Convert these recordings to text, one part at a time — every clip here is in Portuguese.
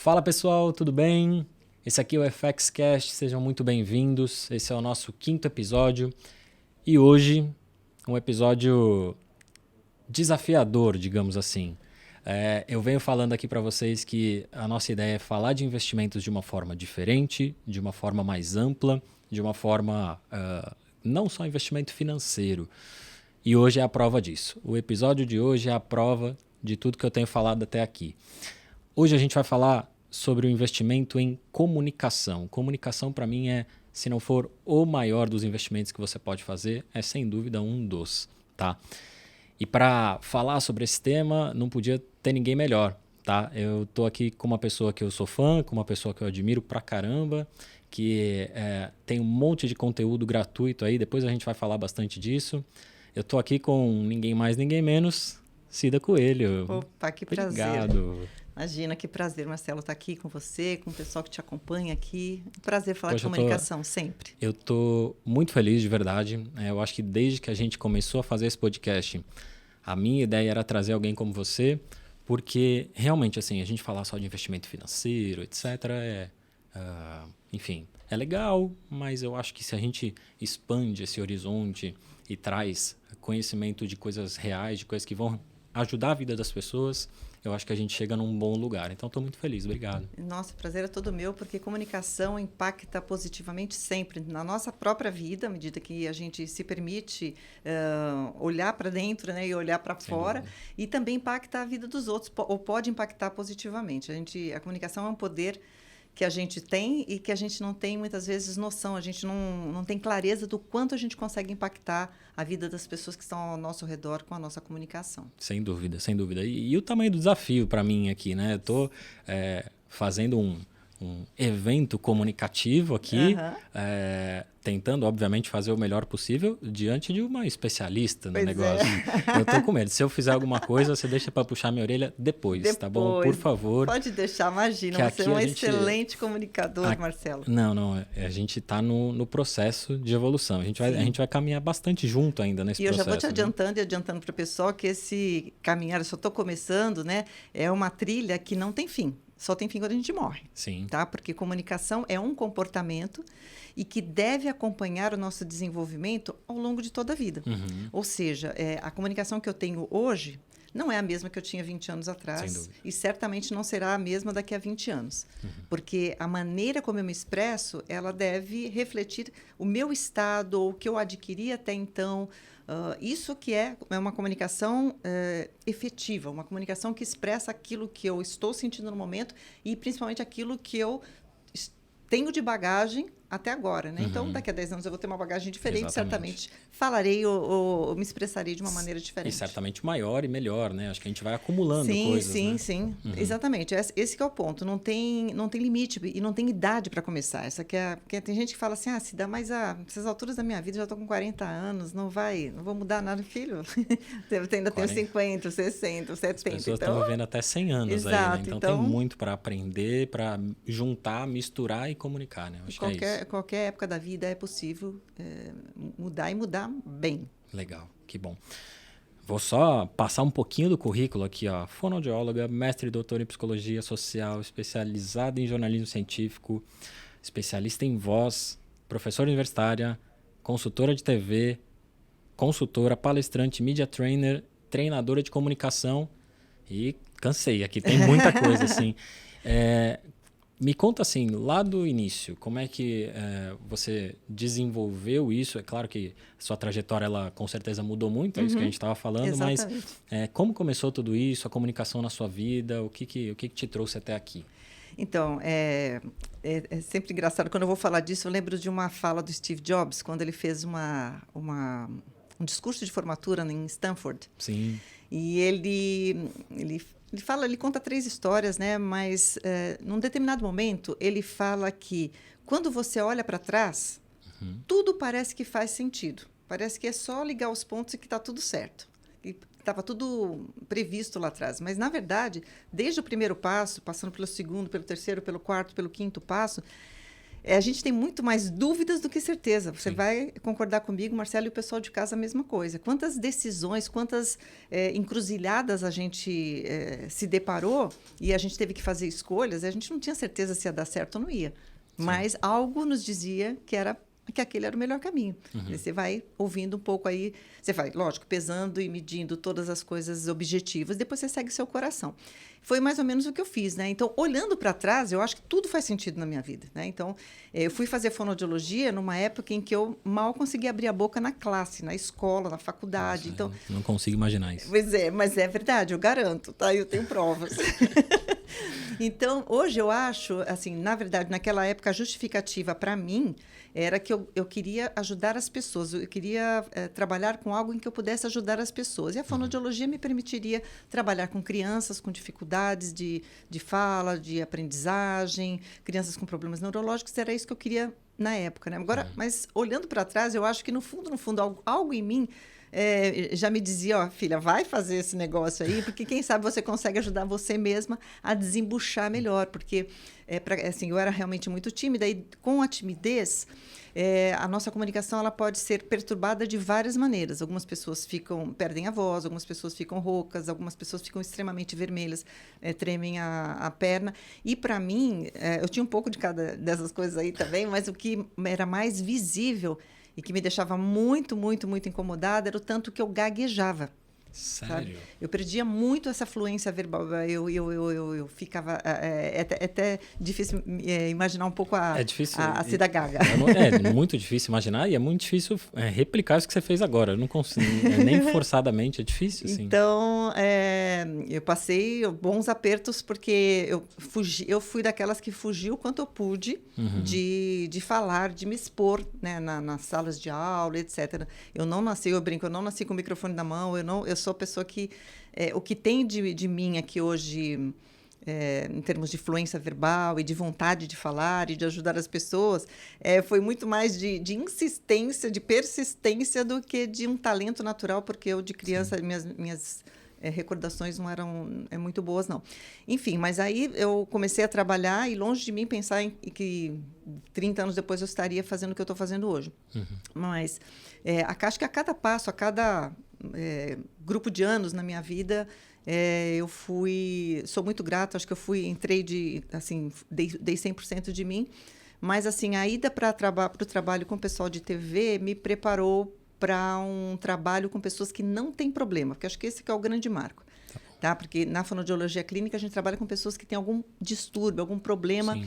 Fala pessoal, tudo bem? Esse aqui é o FX Cast, sejam muito bem-vindos. Esse é o nosso 5º episódio e hoje um episódio desafiador, digamos assim. Eu venho falando aqui para vocês que a nossa ideia é falar de investimentos de uma forma diferente, de uma forma mais ampla, de uma forma não só investimento financeiro. E hoje é a prova disso. O episódio de hoje é a prova de tudo que eu tenho falado até aqui. Hoje a gente vai falar sobre o investimento em comunicação. Comunicação, para mim, se não for o maior dos investimentos que você pode fazer, é sem dúvida um dos, tá? E para falar sobre esse tema, não podia ter ninguém melhor, tá? Eu tô aqui com uma pessoa que eu sou fã, com uma pessoa que eu admiro pra caramba, que tem um monte de conteúdo gratuito aí, depois a gente vai falar bastante disso. Eu tô aqui com ninguém mais, ninguém menos, Cida Coelho. Opa, que prazer. Obrigado. Imagina, que prazer, Marcelo, estar aqui com você, com o pessoal que te acompanha aqui. Um prazer falar Poxa, de comunicação, sempre. Eu tô muito feliz, de verdade. Eu acho que desde que a gente começou a fazer esse podcast, a minha ideia era trazer alguém como você, porque realmente, assim, a gente falar só de investimento financeiro, etc., enfim, é legal, mas eu acho que se a gente expande esse horizonte e traz conhecimento de coisas reais, de coisas que vão ajudar a vida das pessoas, eu acho que a gente chega num bom lugar. Então, estou muito feliz. Obrigado. Nossa, o prazer é todo meu, porque comunicação impacta positivamente sempre na nossa própria vida, à medida que a gente se permite olhar para dentro, né, e olhar para fora, e também impacta a vida dos outros, ou pode impactar positivamente. A comunicação é um poder que a gente tem e que a gente não tem muitas vezes noção, a gente não tem clareza do quanto a gente consegue impactar a vida das pessoas que estão ao nosso redor com a nossa comunicação. Sem dúvida, sem dúvida. E o tamanho do desafio para mim aqui, né? Eu estou fazendo um evento comunicativo aqui, tentando, obviamente, fazer o melhor possível diante de uma especialista no negócio. Eu estou com medo. Se eu fizer alguma coisa, você deixa para puxar minha orelha depois, tá bom? Por favor. Pode deixar, imagina. Você é um excelente comunicador, Marcelo. Não. A gente está no processo de evolução. A gente vai caminhar bastante junto ainda nesse processo. E eu já vou te adiantando para o pessoal que esse caminhar, eu só estou começando, né? É uma trilha que não tem fim. Só tem fim quando a gente morre. Sim. Tá? Porque comunicação é um comportamento e que deve acompanhar o nosso desenvolvimento ao longo de toda a vida. Uhum. Ou seja, a comunicação que eu tenho hoje não é a mesma que eu tinha 20 anos atrás e certamente não será a mesma daqui a 20 anos. Uhum. Porque a maneira como eu me expresso, ela deve refletir o meu estado, ou o que eu adquiri até então. Isso que é uma comunicação efetiva, uma comunicação que expressa aquilo que eu estou sentindo no momento e principalmente aquilo que eu tenho de bagagem até agora, né? Uhum. Então, daqui a 10 anos eu vou ter uma bagagem diferente, certamente falarei ou me expressarei de uma maneira diferente. E certamente maior e melhor, né? Acho que a gente vai acumulando coisas, né? Sim. Uhum. Exatamente. Esse que é o ponto. Não tem limite e não tem idade para começar. Porque tem gente que fala assim, se dá mais essas alturas da minha vida, já estou com 40 anos, não vou mudar nada, filho. Eu ainda tenho 50, 60, 70. As pessoas estão vivendo até 100 anos. Exato, aí, né? Então tem muito para aprender, para juntar, misturar e comunicar, né? Acho que é isso. Qualquer época da vida é possível mudar e mudar bem. Legal, que bom. Vou só passar um pouquinho do currículo aqui, ó. Fonoaudióloga, mestre e doutora em psicologia social, especializada em jornalismo científico, especialista em voz, professora universitária, consultora de TV, consultora, palestrante, media trainer, treinadora de comunicação e cansei, aqui tem muita coisa, assim. Me conta assim, lá do início, como é que você desenvolveu isso? É claro que sua trajetória, ela com certeza mudou muito, é isso que a gente estava falando, exatamente. Mas como começou tudo isso, a comunicação na sua vida, o que te trouxe até aqui? Então, é sempre engraçado, quando eu vou falar disso, eu lembro de uma fala do Steve Jobs, quando ele fez um discurso de formatura em Stanford. Sim. E ele conta 3 histórias, né? Mas num determinado momento ele fala que quando você olha para trás, tudo parece que faz sentido. Parece que é só ligar os pontos e que está tudo certo. E estava tudo previsto lá atrás. Mas, na verdade, desde o primeiro passo, passando pelo segundo, pelo terceiro, pelo quarto, pelo quinto passo, a gente tem muito mais dúvidas do que certeza. Você vai concordar comigo, Marcelo, e o pessoal de casa a mesma coisa. Quantas decisões, quantas encruzilhadas a gente se deparou e a gente teve que fazer escolhas, e a gente não tinha certeza se ia dar certo ou não ia. Mas algo nos dizia que aquele era o melhor caminho. Você vai ouvindo um pouco aí, você vai, lógico, pesando e medindo todas as coisas objetivas, depois você segue seu coração. Foi mais ou menos o que eu fiz, né? Então, olhando para trás, eu acho que tudo faz sentido na minha vida, né? Então, eu fui fazer fonoaudiologia numa época em que eu mal conseguia abrir a boca na classe, na escola, na faculdade. Nossa, então, não consigo imaginar isso. Pois é, mas é verdade, eu garanto, tá? Eu tenho provas. Então, hoje eu acho, assim, na verdade, naquela época, a justificativa para mim era que eu queria ajudar as pessoas, eu queria trabalhar com algo em que eu pudesse ajudar as pessoas. E a fonoaudiologia me permitiria trabalhar com crianças com dificuldades de fala, de aprendizagem, crianças com problemas neurológicos, era isso que eu queria na época, né? Agora, mas olhando para trás, eu acho que no fundo, algo em mim já me dizia, ó, filha, vai fazer esse negócio aí, porque quem sabe você consegue ajudar você mesma a desembuchar melhor, porque assim, eu era realmente muito tímida e com a timidez, a nossa comunicação ela pode ser perturbada de várias maneiras. Algumas pessoas perdem a voz, algumas pessoas ficam roucas, algumas pessoas ficam extremamente vermelhas, tremem a perna. E, para mim, eu tinha um pouco de cada dessas coisas aí também, mas o que era mais visível e que me deixava muito, muito, muito incomodada era o tanto que eu gaguejava. Sério? Sabe? Eu perdia muito essa fluência verbal. Eu ficava... É até difícil imaginar um pouco a Cida Gaga. É muito difícil imaginar e é muito difícil replicar isso que você fez agora. Eu não consigo, nem forçadamente, é difícil. Assim. Então, eu passei bons apertos porque eu fui daquelas que fugiu quanto eu pude de falar, de me expor, né, nas salas de aula, etc. Eu não nasci com o microfone na mão, eu sou a pessoa que... o que tem de mim aqui hoje, em termos de fluência verbal e de vontade de falar e de ajudar as pessoas, foi muito mais de insistência, de persistência do que de um talento natural, porque eu, de criança, minhas recordações não eram muito boas, não. Enfim, mas aí eu comecei a trabalhar e longe de mim pensar que 30 anos depois eu estaria fazendo o que eu estou fazendo hoje. Mas acho que a cada passo, a cada... grupo de anos na minha vida, sou muito grata, acho que entrei assim, dei 100% de mim, mas assim, a ida para o trabalho com o pessoal de TV me preparou para um trabalho com pessoas que não têm problema, porque acho que esse que é o grande marco. Tá? Porque na fonoaudiologia clínica a gente trabalha com pessoas que têm algum distúrbio, algum problema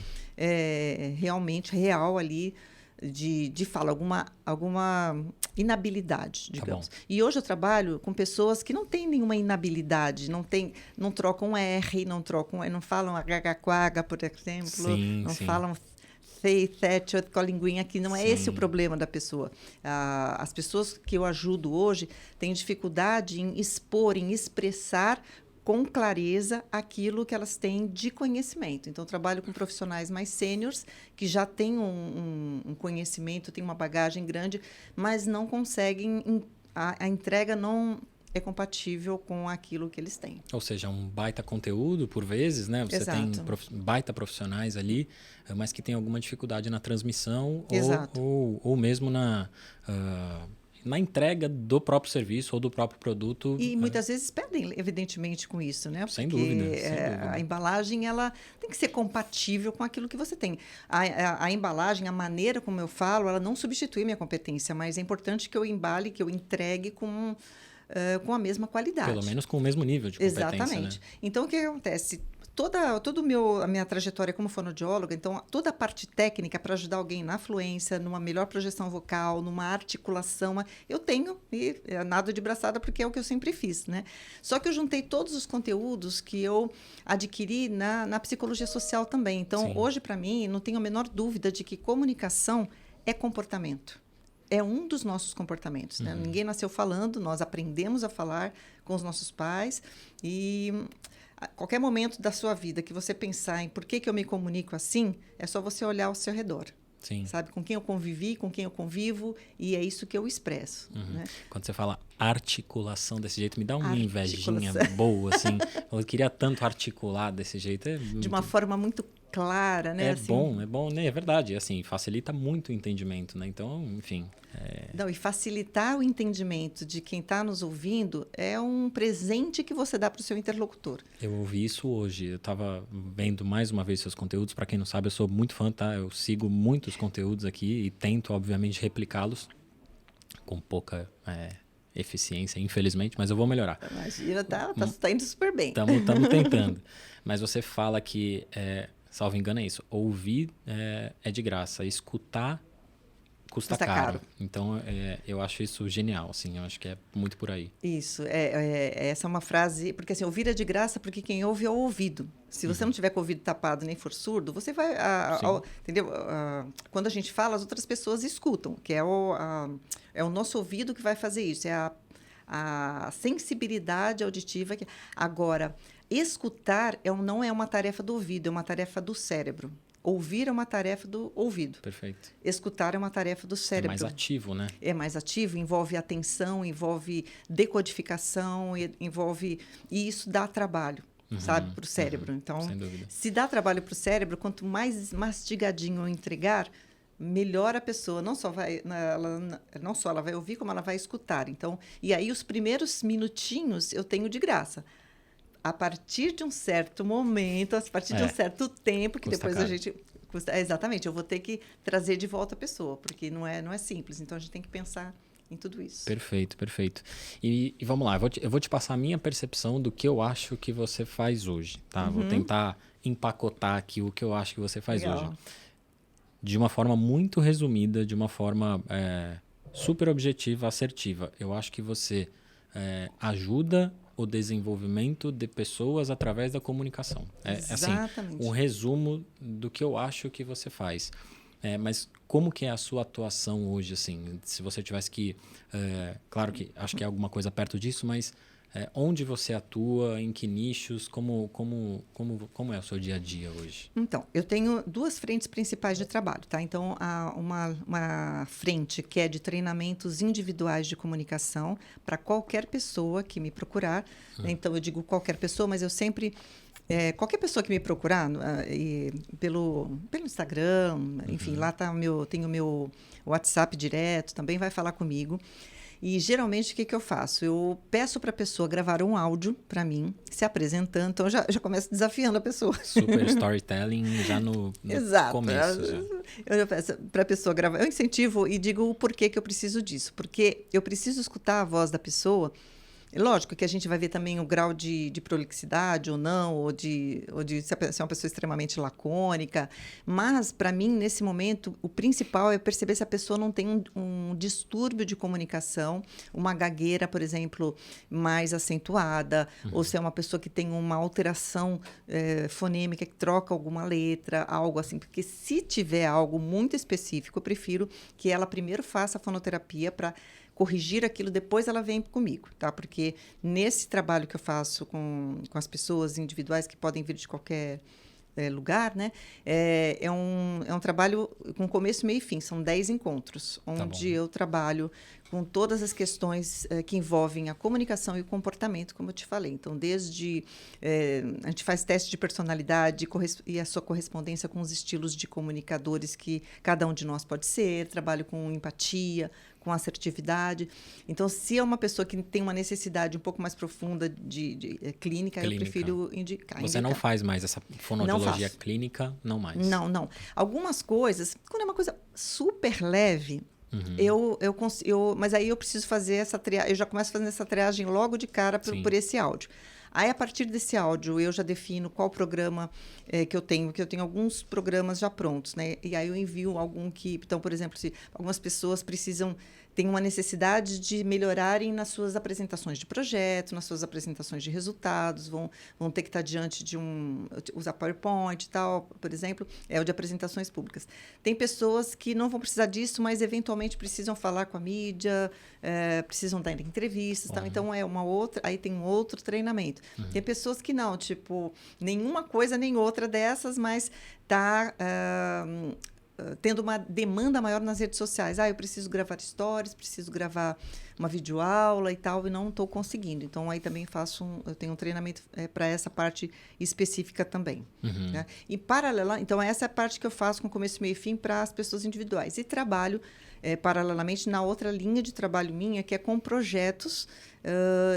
realmente real ali, de fala, alguma inabilidade, digamos. E hoje eu trabalho com pessoas que não têm nenhuma inabilidade, não trocam R, não falam HH, por exemplo, não falam Thatcher com a linguinha, que não é esse o problema da pessoa. As pessoas que eu ajudo hoje têm dificuldade em expor, em expressar com clareza aquilo que elas têm de conhecimento. Então, eu trabalho com profissionais mais sêniores, que já têm um conhecimento, têm uma bagagem grande, mas não conseguem, a entrega não é compatível com aquilo que eles têm. Ou seja, um baita conteúdo, por vezes, né? Você Exato. tem baita profissionais ali, mas que tem alguma dificuldade na transmissão ou mesmo na entrega do próprio serviço ou do próprio produto. E muitas vezes perdem, evidentemente, com isso, né? Sem dúvida. A embalagem ela tem que ser compatível com aquilo que você tem. A embalagem, a maneira como eu falo, ela não substitui minha competência, mas é importante que eu embale, que eu entregue com a mesma qualidade. Pelo menos com o mesmo nível de competência. Exatamente. Né? Então, o que acontece? Toda a minha trajetória como fonoaudióloga, então, toda a parte técnica para ajudar alguém na fluência, numa melhor projeção vocal, numa articulação, eu tenho, e nado de braçada, porque é o que eu sempre fiz, né? Só que eu juntei todos os conteúdos que eu adquiri na psicologia social também. Então, hoje, para mim, não tenho a menor dúvida de que comunicação é comportamento. É um dos nossos comportamentos. Né? Ninguém nasceu falando, nós aprendemos a falar com os nossos pais e a qualquer momento da sua vida que você pensar em por que eu me comunico assim, é só você olhar ao seu redor. Sim. Sabe? Com quem eu convivi, com quem eu convivo, e é isso que eu expresso. Né? Quando você fala articulação desse jeito, me dá uma invejinha boa, assim. Eu queria tanto articular desse jeito. De uma forma muito clara, né? É bom, né? É verdade. Assim, facilita muito o entendimento, né? Então, enfim. Não, e facilitar o entendimento de quem está nos ouvindo é um presente que você dá para o seu interlocutor. Eu ouvi isso hoje. Eu estava vendo mais uma vez seus conteúdos. Para quem não sabe, eu sou muito fã, tá? Eu sigo muitos conteúdos aqui e tento, obviamente, replicá-los com pouca eficiência, infelizmente, mas eu vou melhorar. Imagina, tá indo super bem. Estamos tentando. Mas você fala que, salvo engano, é isso. Ouvir é de graça. Escutar custa caro. Então, eu acho isso genial, assim. Eu acho que é muito por aí. Isso. Essa é uma frase... Porque, assim, ouvir é de graça porque quem ouve é o ouvido. Se você não tiver com o ouvido tapado nem for surdo, você vai... entendeu? Quando a gente fala, as outras pessoas escutam, que é o nosso ouvido que vai fazer isso. É a sensibilidade auditiva. Agora, escutar não é uma tarefa do ouvido, é uma tarefa do cérebro. Ouvir é uma tarefa do ouvido. Perfeito. Escutar é uma tarefa do cérebro. É mais ativo, né? É mais ativo, envolve atenção, envolve decodificação, envolve... E isso dá trabalho, sabe, para o cérebro. Então, sem dúvida. Se dá trabalho para o cérebro, quanto mais mastigadinho eu entregar, melhor a pessoa. Não só ela vai ouvir, como ela vai escutar. Então, e aí, os primeiros minutinhos eu tenho de graça. A partir de um certo momento, a partir de um certo tempo, que depois a gente... exatamente, eu vou ter que trazer de volta a pessoa, porque não é simples. Então, a gente tem que pensar em tudo isso. Perfeito, perfeito. E vamos lá, eu vou te passar a minha percepção do que eu acho que você faz hoje, tá? Vou tentar empacotar aqui o que eu acho que você faz hoje. De uma forma muito resumida, de uma forma super objetiva, assertiva. Eu acho que você ajuda o desenvolvimento de pessoas através da comunicação. Exatamente. Assim, um resumo do que eu acho que você faz. Mas como que é a sua atuação hoje, assim? Se você tivesse que... claro que acho que é alguma coisa perto disso, mas onde você atua, em que nichos, como é o seu dia a dia hoje? Então, eu tenho duas frentes principais de trabalho, tá? Então, há uma frente que é de treinamentos individuais de comunicação para qualquer pessoa que me procurar. Então, eu digo qualquer pessoa, mas eu sempre... qualquer pessoa que me procurar pelo Instagram, enfim, lá tem o meu WhatsApp direto, também vai falar comigo. E, geralmente, o que eu faço? Eu peço para a pessoa gravar um áudio para mim, se apresentando. Então, eu já começo desafiando a pessoa. Super storytelling já no Exato. Começo. Eu peço para a pessoa gravar. Eu incentivo e digo o porquê que eu preciso disso. Porque eu preciso escutar a voz da pessoa. Lógico que a gente vai ver também o grau de prolixidade ou não, ou de se é uma pessoa extremamente lacônica. Mas, para mim, nesse momento, o principal é perceber se a pessoa não tem um distúrbio de comunicação, uma gagueira, por exemplo, mais acentuada, ou se é uma pessoa que tem uma alteração fonêmica, que troca alguma letra, algo assim. Porque se tiver algo muito específico, eu prefiro que ela primeiro faça a fonoterapia para corrigir aquilo, depois ela vem comigo, tá? Porque nesse trabalho que eu faço com as pessoas individuais que podem vir de qualquer lugar, né? É um trabalho com começo, meio e fim. São 10 encontros, onde eu trabalho com todas as questões que envolvem a comunicação e o comportamento, como eu te falei. Então, desde... a gente faz teste de personalidade e a sua correspondência com os estilos de comunicadores que cada um de nós pode ser. Trabalho com empatia, com assertividade. Então, se é uma pessoa que tem uma necessidade um pouco mais profunda de clínica, eu prefiro indicar. Você não faz mais essa fonoaudiologia clínica? Não mais? Não. Algumas coisas, quando é uma coisa super leve, mas aí eu preciso fazer essa triagem. Eu já começo fazendo essa triagem logo de cara por esse áudio. Aí, a partir desse áudio, eu já defino qual programa que eu tenho, porque eu tenho alguns programas já prontos, né? E aí eu envio algum que... Então, por exemplo, se algumas pessoas têm uma necessidade de melhorarem nas suas apresentações de projeto, nas suas apresentações de resultados, vão ter que estar diante de usar PowerPoint e tal, por exemplo, o de apresentações públicas. Tem pessoas que não vão precisar disso, mas eventualmente precisam falar com a mídia, precisam dar entrevistas, tal. Então aí tem um outro treinamento. Tem pessoas que não, tipo, nenhuma coisa nem outra dessas, mas tendo uma demanda maior nas redes sociais. Eu preciso gravar stories, preciso gravar uma videoaula e tal, e não estou conseguindo. Então, aí também eu tenho um treinamento para essa parte específica também. Uhum. Né? E paralela, então, essa é a parte que eu faço com começo, meio e fim para as pessoas individuais. E trabalho paralelamente na outra linha de trabalho minha, que é com projetos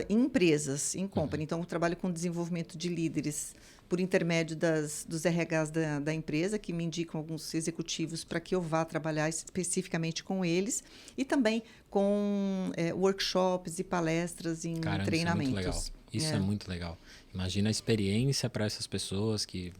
em empresas, em company. Então, eu trabalho com desenvolvimento de líderes por intermédio dos RHs da empresa, que me indicam alguns executivos para que eu vá trabalhar especificamente com eles, e também com workshops e palestras em treinamentos. Isso é muito legal. Imagina a experiência para essas pessoas que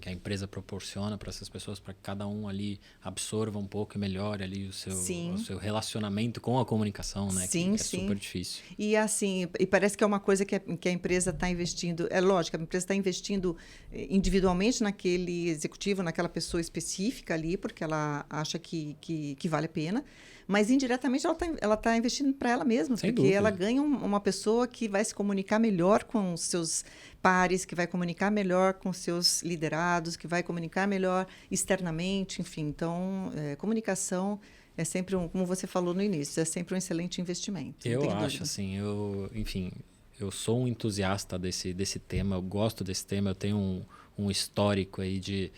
a empresa proporciona para essas pessoas, para que cada um ali absorva um pouco e melhore ali o seu relacionamento com a comunicação, né? Sim, que é super difícil. E assim, parece que é uma coisa que a empresa está investindo. É lógico, a empresa está investindo individualmente naquele executivo, naquela pessoa específica ali, porque ela acha que vale a pena. Mas indiretamente ela tá investindo para ela mesma, Sem porque dúvida. ela ganha uma pessoa que vai se comunicar melhor com os seus pares, que vai comunicar melhor com os seus liderados, que vai comunicar melhor externamente, enfim. Então, comunicação é sempre como você falou no início, é sempre um excelente investimento. Eu acho, assim, eu sou um entusiasta desse tema, eu gosto desse tema, eu tenho um histórico aí de...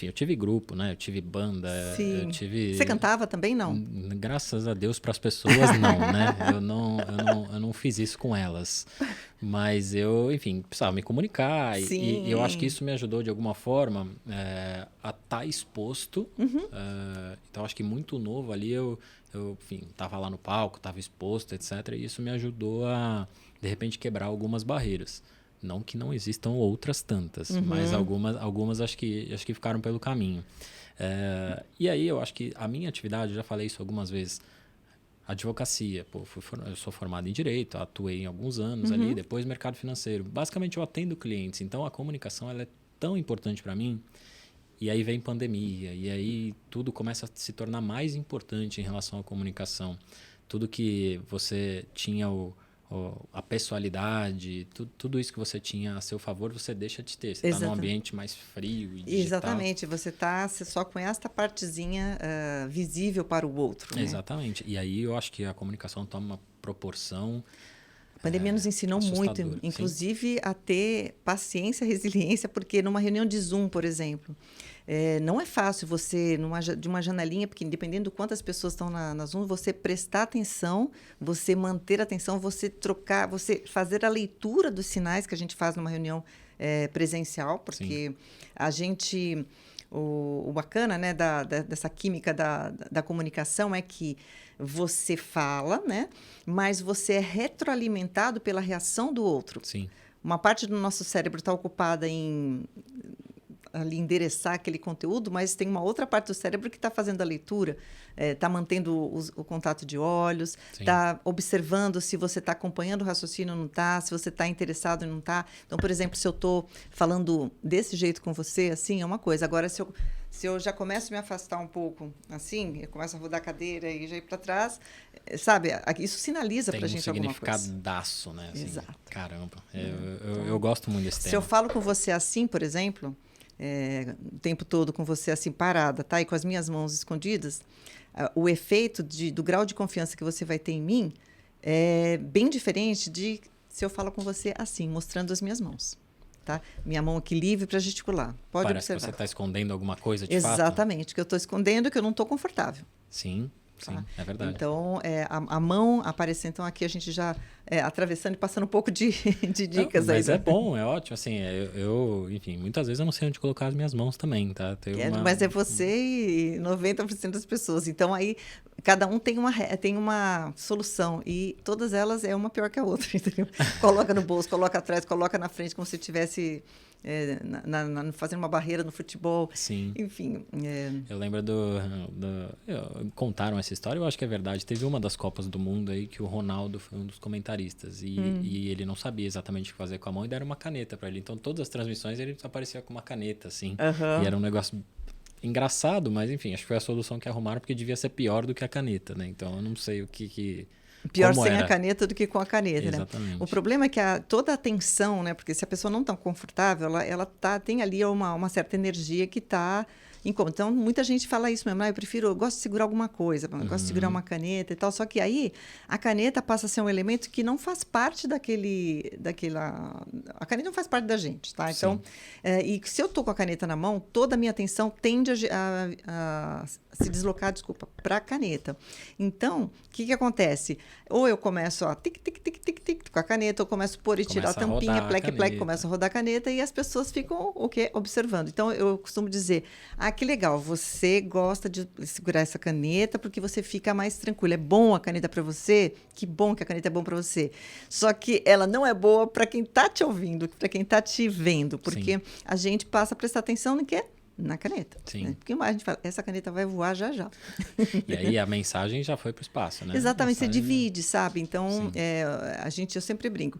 eu tive grupo, né? Eu tive banda. Sim. Eu tive... Você cantava também, não? Graças a Deus para as pessoas, não, né? Eu não fiz isso com elas. Mas eu, precisava me comunicar. E eu acho que isso me ajudou, de alguma forma, a estar exposto. Então, acho que muito novo ali, eu estava lá no palco, estava exposto, etc. E isso me ajudou a, de repente, quebrar algumas barreiras. Não que não existam outras tantas, mas algumas acho que ficaram pelo caminho. E aí eu acho que a minha atividade, eu já falei isso algumas vezes, advocacia. Eu sou formado em Direito, atuei em alguns anos ali, depois mercado financeiro. Basicamente eu atendo clientes, então a comunicação ela é tão importante para mim. E aí vem pandemia, e aí tudo começa a se tornar mais importante em relação à comunicação. Tudo que você tinha a pessoalidade, tudo isso que você tinha a seu favor, você deixa de ter. Você está num ambiente mais frio e digital. Exatamente. Você só com esta partezinha visível para o outro. Né? Exatamente. E aí eu acho que a comunicação toma uma proporção... A pandemia nos ensinou muito, inclusive a ter paciência, resiliência, porque numa reunião de Zoom, por exemplo, não é fácil você, de uma janelinha, porque dependendo de quantas pessoas estão na Zoom, você prestar atenção, você manter a atenção, você trocar, você fazer a leitura dos sinais que a gente faz numa reunião presencial, porque a gente... O bacana, né, dessa química da comunicação é que você fala, né, mas você é retroalimentado pela reação do outro. Sim. Uma parte do nosso cérebro está ocupada em ali endereçar aquele conteúdo, mas tem uma outra parte do cérebro que está fazendo a leitura, está mantendo o contato de olhos, está observando se você está acompanhando o raciocínio ou não está, se você está interessado ou não está. Então, por exemplo, se eu estou falando desse jeito com você, assim, é uma coisa. Agora, se eu já começo a me afastar um pouco, assim, eu começo a rodar a cadeira e já ir para trás, sabe? Isso sinaliza para a gente alguma coisa. Tem um significadaço, né? Assim, exato. Caramba, eu gosto muito desse tema. Se eu falo com você assim, por exemplo... o tempo todo com você assim parada, tá? E com as minhas mãos escondidas, o efeito do grau de confiança que você vai ter em mim é bem diferente de se eu falo com você assim, mostrando as minhas mãos, tá? Minha mão aqui livre para gesticular. Pode Parece observar. Que você está escondendo alguma coisa de fato. Exatamente, que eu estou escondendo, que eu não estou confortável. Sim. Sim, é verdade. Então, a mão aparece. Então, aqui a gente já atravessando e passando um pouco de dicas aí. Mas né? é bom, é ótimo. Assim, muitas vezes eu não sei onde colocar as minhas mãos também, tá? Mas é você e 90% das pessoas. Então, aí, cada um tem uma solução. E todas elas é uma pior que a outra, entendeu? Coloca no bolso, coloca atrás, coloca na frente, como se tivesse... fazendo uma barreira no futebol. Sim. Enfim. Eu lembro contaram essa história, eu acho que é verdade. Teve uma das Copas do Mundo aí que o Ronaldo foi um dos comentaristas e ele não sabia exatamente o que fazer com a mão e deram uma caneta para ele. Então, todas as transmissões ele aparecia com uma caneta, assim. E era um negócio engraçado, mas enfim, acho que foi a solução que arrumaram porque devia ser pior do que a caneta, né? Então, eu não sei o que Pior sem a caneta do que com a caneta, Exatamente. né? O problema é que toda a tensão, né? Porque se a pessoa não está confortável, ela tem ali uma certa energia que está Então, muita gente fala isso mesmo. Eu gosto de segurar alguma coisa, eu gosto de segurar uma caneta e tal. Só que aí, a caneta passa a ser um elemento que não faz parte daquela... A caneta não faz parte da gente, tá? Então, e se eu tô com a caneta na mão, toda a minha atenção tende a se deslocar, para a caneta. Então, o que acontece? Ou eu começo a tic, tic, tic, tic, tic, com a caneta, ou começo a pôr e tirar a tampinha, pleque, pleque, começo a rodar a caneta e as pessoas ficam observando. Então, eu costumo dizer, que legal, você gosta de segurar essa caneta porque você fica mais tranquilo. É bom a caneta para você? Que bom que a caneta é bom para você. Só que ela não é boa para quem está te ouvindo, para quem está te vendo, porque a gente passa a prestar atenção no quê? Na caneta. Sim. Né? Porque a gente fala, essa caneta vai voar já já. E aí a mensagem já foi para o espaço, né? Exatamente, você divide, sabe? Então, eu sempre brinco.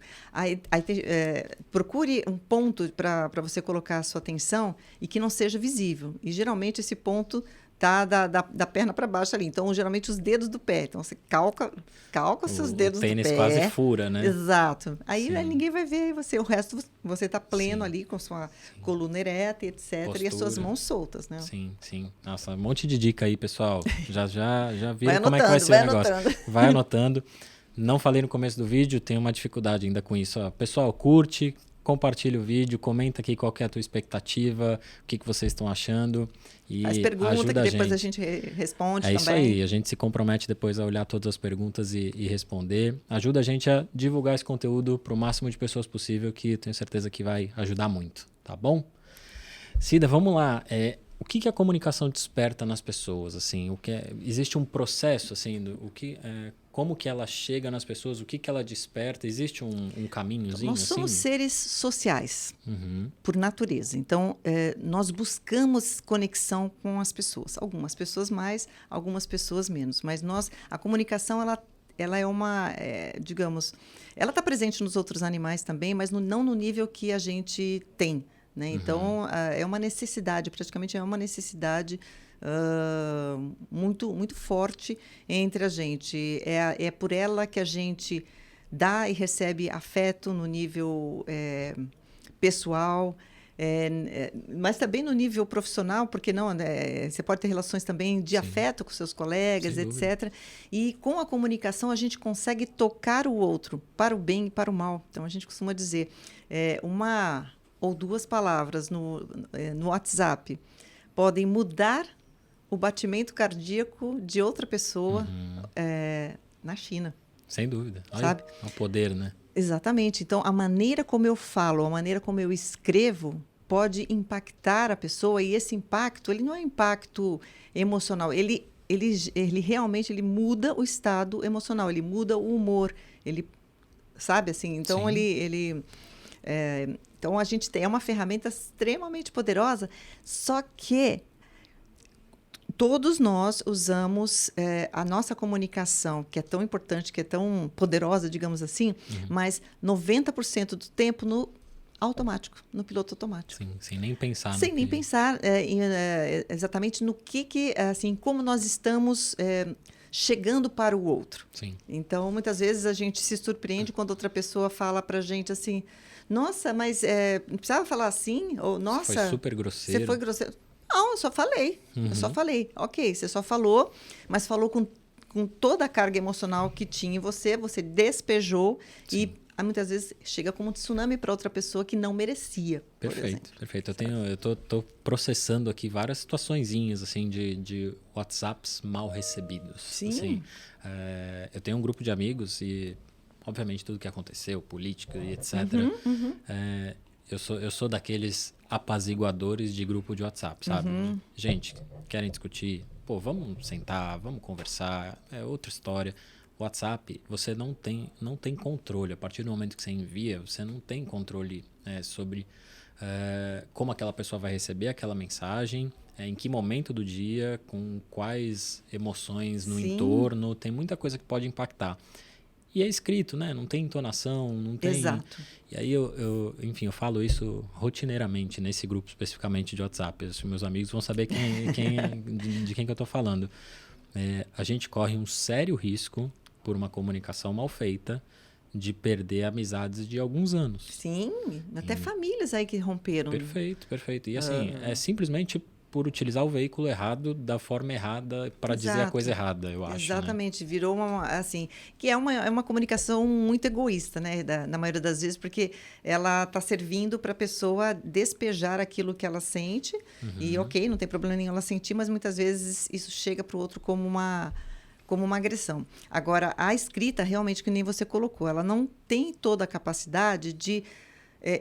Procure um ponto para você colocar a sua atenção e que não seja visível. E geralmente esse ponto tá da perna para baixo ali. Então, geralmente os dedos do pé. Então, você calca os seus dedos do pé. O tênis quase fura, né? Exato. Aí ninguém vai ver você. O resto, você tá pleno ali com sua coluna ereta, etc. Postura. E as suas mãos soltas, né? Sim. Nossa, um monte de dica aí, pessoal. Já viram como é que vai ser o negócio. Vai anotando. Não falei no começo do vídeo, tenho uma dificuldade ainda com isso. Pessoal, curte, compartilha o vídeo, comenta aqui qual que é a tua expectativa, o que vocês estão achando. E as perguntas que depois a gente responde também. É isso aí, a gente se compromete depois a olhar todas as perguntas e responder. Ajuda a gente a divulgar esse conteúdo para o máximo de pessoas possível, que tenho certeza que vai ajudar muito, tá bom? Cida, vamos lá. O que a comunicação desperta nas pessoas? Assim, existe um processo, assim, como que ela chega nas pessoas, o que ela desperta? Existe um caminhozinho? Nós somos seres sociais, por natureza. Então, nós buscamos conexão com as pessoas. Algumas pessoas mais, algumas pessoas menos. Mas a comunicação, ela é uma, digamos... Ela está presente nos outros animais também, mas não no nível que a gente tem. Né? Então, é uma necessidade, praticamente é uma necessidade muito, muito forte entre a gente. É por ela que a gente dá e recebe afeto no nível pessoal, mas também no nível profissional, porque não, você pode ter relações também de afeto com seus colegas, etc. E com a comunicação a gente consegue tocar o outro para o bem e para o mal. Então, a gente costuma dizer, uma ou duas palavras no WhatsApp podem mudar o batimento cardíaco de outra pessoa na China. Sem dúvida. Olha, sabe? O poder, né? Exatamente. Então, a maneira como eu falo, a maneira como eu escrevo pode impactar a pessoa, e esse impacto, ele não é impacto emocional, ele realmente muda o estado emocional, ele muda o humor, ele, sabe assim? Então, então, a gente tem uma ferramenta extremamente poderosa, só que todos nós usamos a nossa comunicação, que é tão importante, que é tão poderosa, digamos assim, mas 90% do tempo no automático, no piloto automático. Sim, sem nem pensar. Sem nem pensar exatamente no que assim, como nós estamos chegando para o outro. Sim. Então, muitas vezes a gente se surpreende quando outra pessoa fala para a gente assim, nossa, mas não precisava falar assim? Ou, nossa, você foi super grosseiro. Você foi grosseiro. Não, eu só falei. Eu só falei. Ok, você só falou, mas falou com toda a carga emocional que tinha em você despejou. Sim. E muitas vezes chega como um tsunami para outra pessoa que não merecia. Perfeito. Eu tô processando aqui várias situaçõezinhas assim, de WhatsApps mal recebidos. Sim. Assim, eu tenho um grupo de amigos e, obviamente, tudo que aconteceu, política e etc. Eu sou daqueles apaziguadores de grupo de WhatsApp, sabe? Gente, querem discutir? Pô, vamos sentar, vamos conversar, é outra história. WhatsApp, você não tem controle. A partir do momento que você envia, você não tem controle sobre como aquela pessoa vai receber aquela mensagem, em que momento do dia, com quais emoções no entorno. Tem muita coisa que pode impactar. E é escrito, né? Não tem entonação, não tem... Exato. E aí, enfim, eu falo isso rotineiramente nesse grupo especificamente de WhatsApp. Os meus amigos vão saber de quem que eu estou falando. A gente corre um sério risco, por uma comunicação mal feita, de perder amizades de alguns anos. Sim, até famílias aí que romperam. Perfeito. E assim, é simplesmente por utilizar o veículo errado da forma errada para dizer a coisa errada, eu acho. Exatamente, né? Virou assim, que é uma comunicação muito egoísta, né? Na maioria das vezes, porque ela está servindo para a pessoa despejar aquilo que ela sente, e ok, não tem problema nenhum ela sentir, mas muitas vezes isso chega para o outro como uma agressão. Agora, a escrita, realmente, que nem você colocou, ela não tem toda a capacidade de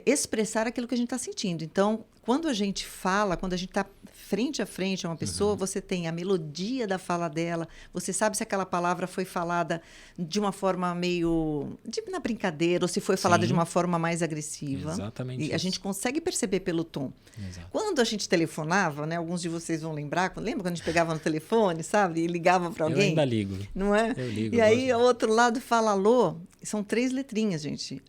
expressar aquilo que a gente está sentindo. Então, quando a gente fala, quando a gente está frente a frente a uma pessoa, você tem a melodia da fala dela, você sabe se aquela palavra foi falada de uma forma meio na brincadeira ou se foi falada de uma forma mais agressiva. Exatamente. E a gente consegue perceber pelo tom. Exato. Quando a gente telefonava, né, alguns de vocês vão lembrar, lembra quando a gente pegava no telefone, sabe, e ligava para alguém? Eu ainda ligo. Não é? Eu ligo. E aí, o outro lado fala alô, são 3 letrinhas, gente.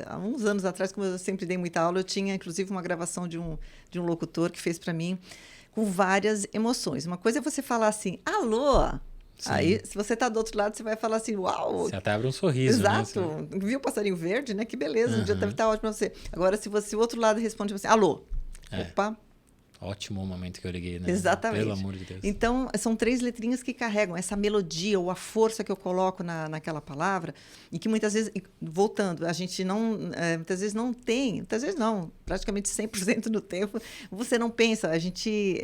Há uns anos atrás, como eu sempre dei muita aula, eu tinha, inclusive, uma gravação de um locutor que fez para mim com várias emoções. Uma coisa é você falar assim, alô. Sim. Aí, se você está do outro lado, você vai falar assim, uau. Você até abre um sorriso. Exato. Né? Viu o passarinho verde, né? Que beleza, um dia deve estar ótimo para você. Agora, se o outro lado responde assim, alô. Opa. Ótimo o momento que eu liguei, né? Exatamente. Pelo amor de Deus. Então, são 3 letrinhas que carregam essa melodia ou a força que eu coloco naquela palavra e que muitas vezes, voltando, a gente não, muitas vezes não tem, muitas vezes não, praticamente 100% do tempo, você não pensa, a gente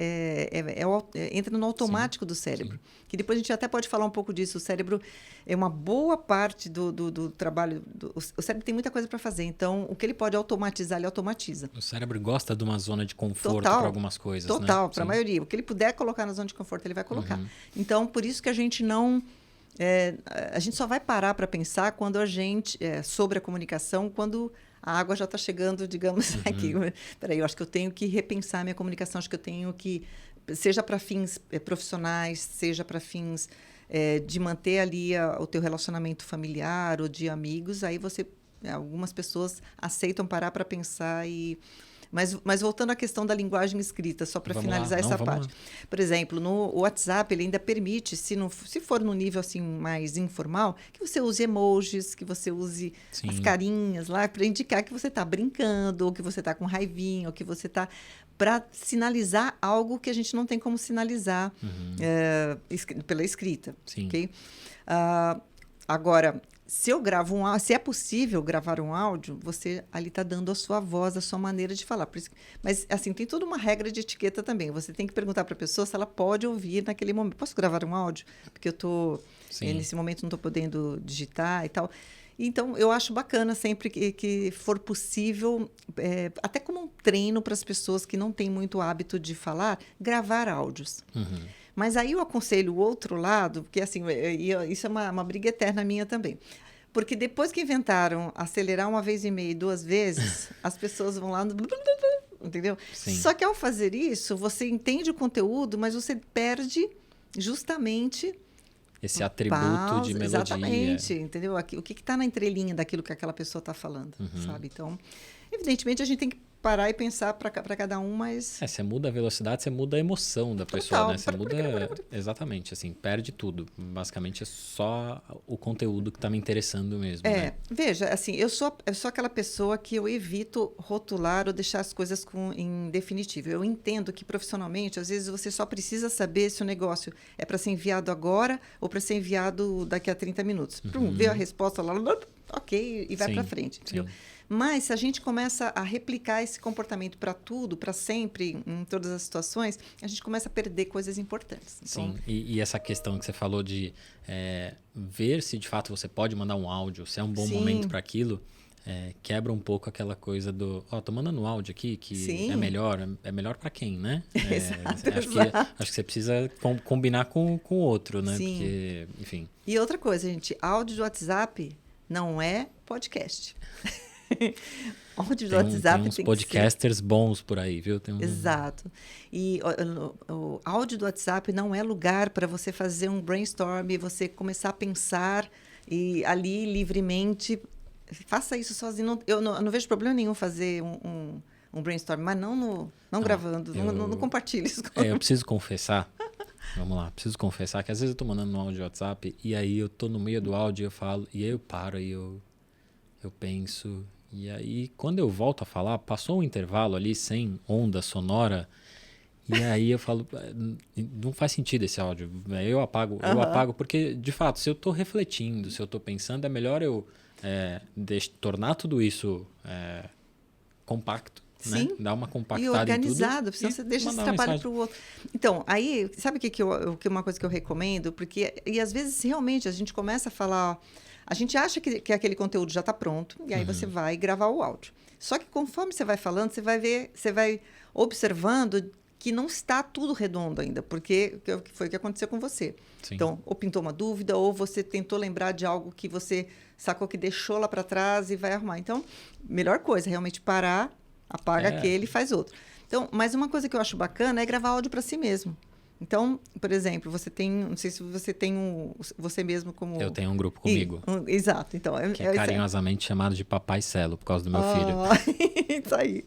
entra no automático do cérebro, que depois a gente até pode falar um pouco disso. O cérebro é uma boa parte do trabalho, o cérebro tem muita coisa para fazer, então o que ele pode automatizar, ele automatiza. O cérebro gosta de uma zona de conforto para algumas coisas, Total, né? para a maioria. O que ele puder colocar na zona de conforto, ele vai colocar. Então, por isso que a gente não... a gente só vai parar para pensar quando a gente... sobre a comunicação, quando a água já está chegando, digamos, aqui. Peraí, eu acho que eu tenho que repensar a minha comunicação, acho que eu tenho que... Seja para fins profissionais, seja para fins de manter ali o teu relacionamento familiar ou de amigos, aí você... algumas pessoas aceitam parar para pensar e... Mas voltando à questão da linguagem escrita, só para finalizar essa parte. Por exemplo, no WhatsApp, ele ainda permite, se for no nível assim mais informal, que você use emojis, que você use as carinhas lá, para indicar que você está brincando, ou que você está com raivinha, ou que você está... para sinalizar algo que a gente não tem como sinalizar pela escrita. Sim. Okay? Agora... se é possível gravar um áudio, você ali está dando a sua voz, a sua maneira de falar. Por isso, mas, assim, tem toda uma regra de etiqueta também. Você tem que perguntar para a pessoa se ela pode ouvir naquele momento. Posso gravar um áudio? Porque eu estou, nesse momento, não estou podendo digitar e tal. Então, eu acho bacana sempre que for possível, até como um treino para as pessoas que não têm muito hábito de falar, gravar áudios. Mas aí eu aconselho o outro lado, porque assim, isso é uma briga eterna minha também. Porque depois que inventaram acelerar 1 vez e meia e 2 vezes, as pessoas vão lá... entendeu? Sim. Só que ao fazer isso, você entende o conteúdo, mas você perde justamente... esse atributo de melodia. Exatamente, entendeu? O que está na entrelinha daquilo que aquela pessoa está falando, sabe? Então, evidentemente, a gente tem que parar e pensar para cada um, mas... você muda a velocidade, você muda a emoção da pessoa, né? Você muda... Exatamente, assim, perde tudo. Basicamente, é só o conteúdo que está me interessando mesmo, né? Veja, assim, eu sou aquela pessoa que eu evito rotular ou deixar as coisas em definitivo. Eu entendo que, profissionalmente, às vezes você só precisa saber se o negócio é para ser enviado agora ou para ser enviado daqui a 30 minutos. Vê a resposta lá, ok, e vai para frente, entendeu? Mas se a gente começa a replicar esse comportamento para tudo, para sempre, em todas as situações, a gente começa a perder coisas importantes. Então... Sim, e essa questão que você falou de ver se de fato você pode mandar um áudio, se é um bom momento para aquilo, quebra um pouco aquela coisa do... tô mandando um áudio aqui que é melhor para quem, né? Acho que você precisa combinar com o outro, né? Sim. Porque, enfim... E outra coisa, gente, áudio do WhatsApp não é podcast. Áudio do WhatsApp tem uns podcasters bons por aí, viu? Exato. E o áudio do WhatsApp não é lugar para você fazer um brainstorm, você começar a pensar e ali livremente. Faça isso sozinho. Eu não vejo problema nenhum fazer um brainstorm, mas não gravando, não compartilhe isso. Eu preciso confessar. Vamos lá, preciso confessar que às vezes eu tô mandando um áudio do WhatsApp e aí eu tô no meio do áudio e eu falo, e aí eu paro e eu penso, e aí quando eu volto a falar, passou um intervalo ali sem onda sonora E aí eu falo, não faz sentido esse áudio. Eu apago porque, de fato, se eu estou refletindo, se eu estou pensando, é melhor eu tornar tudo isso compacto, Sim. né? Dar uma compactada e organizado, em tudo. Senão você deixa esse trabalho para o outro. Então, aí, sabe uma coisa que eu recomendo? Porque, e às vezes, realmente, a gente começa a falar... A gente acha que aquele conteúdo já está pronto, e aí você vai gravar o áudio. Só que conforme você vai falando, você vai observando que não está tudo redondo ainda, porque foi o que aconteceu com você. Sim. Então, ou pintou uma dúvida, ou você tentou lembrar de algo que você sacou que deixou lá para trás e vai arrumar. Então, melhor coisa, realmente parar, apaga aquele e faz outro. Então, mas uma coisa que eu acho bacana é gravar áudio para si mesmo. Então, por exemplo, não sei se você tem você mesmo como... Eu tenho um grupo comigo. Exato. Então, que é carinhosamente chamado de Papai Celo, por causa do meu filho. Isso aí.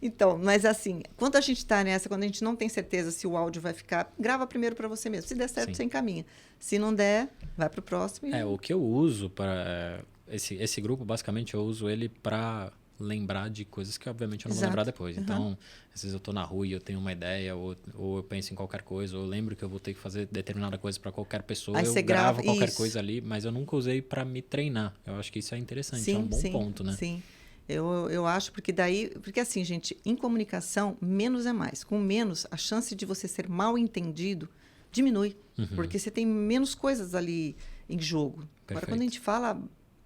Então, mas assim, quando a gente está nessa, quando a gente não tem certeza se o áudio vai ficar, grava primeiro para você mesmo. Se der certo, você encaminha. Se não der, vai para o próximo. O que eu uso para... Esse grupo, basicamente, eu uso ele para... lembrar de coisas que obviamente eu não vou lembrar depois. Então, às vezes eu estou na rua e eu tenho uma ideia, ou eu penso em qualquer coisa, ou eu lembro que eu vou ter que fazer determinada coisa para qualquer pessoa, eu gravo qualquer coisa ali, mas eu nunca usei para me treinar. Eu acho que isso é interessante, é um bom ponto, né? Sim, eu acho, porque assim, gente, em comunicação, menos é mais. Com menos, a chance de você ser mal entendido diminui, porque você tem menos coisas ali em jogo. Perfeito. Agora, quando a gente fala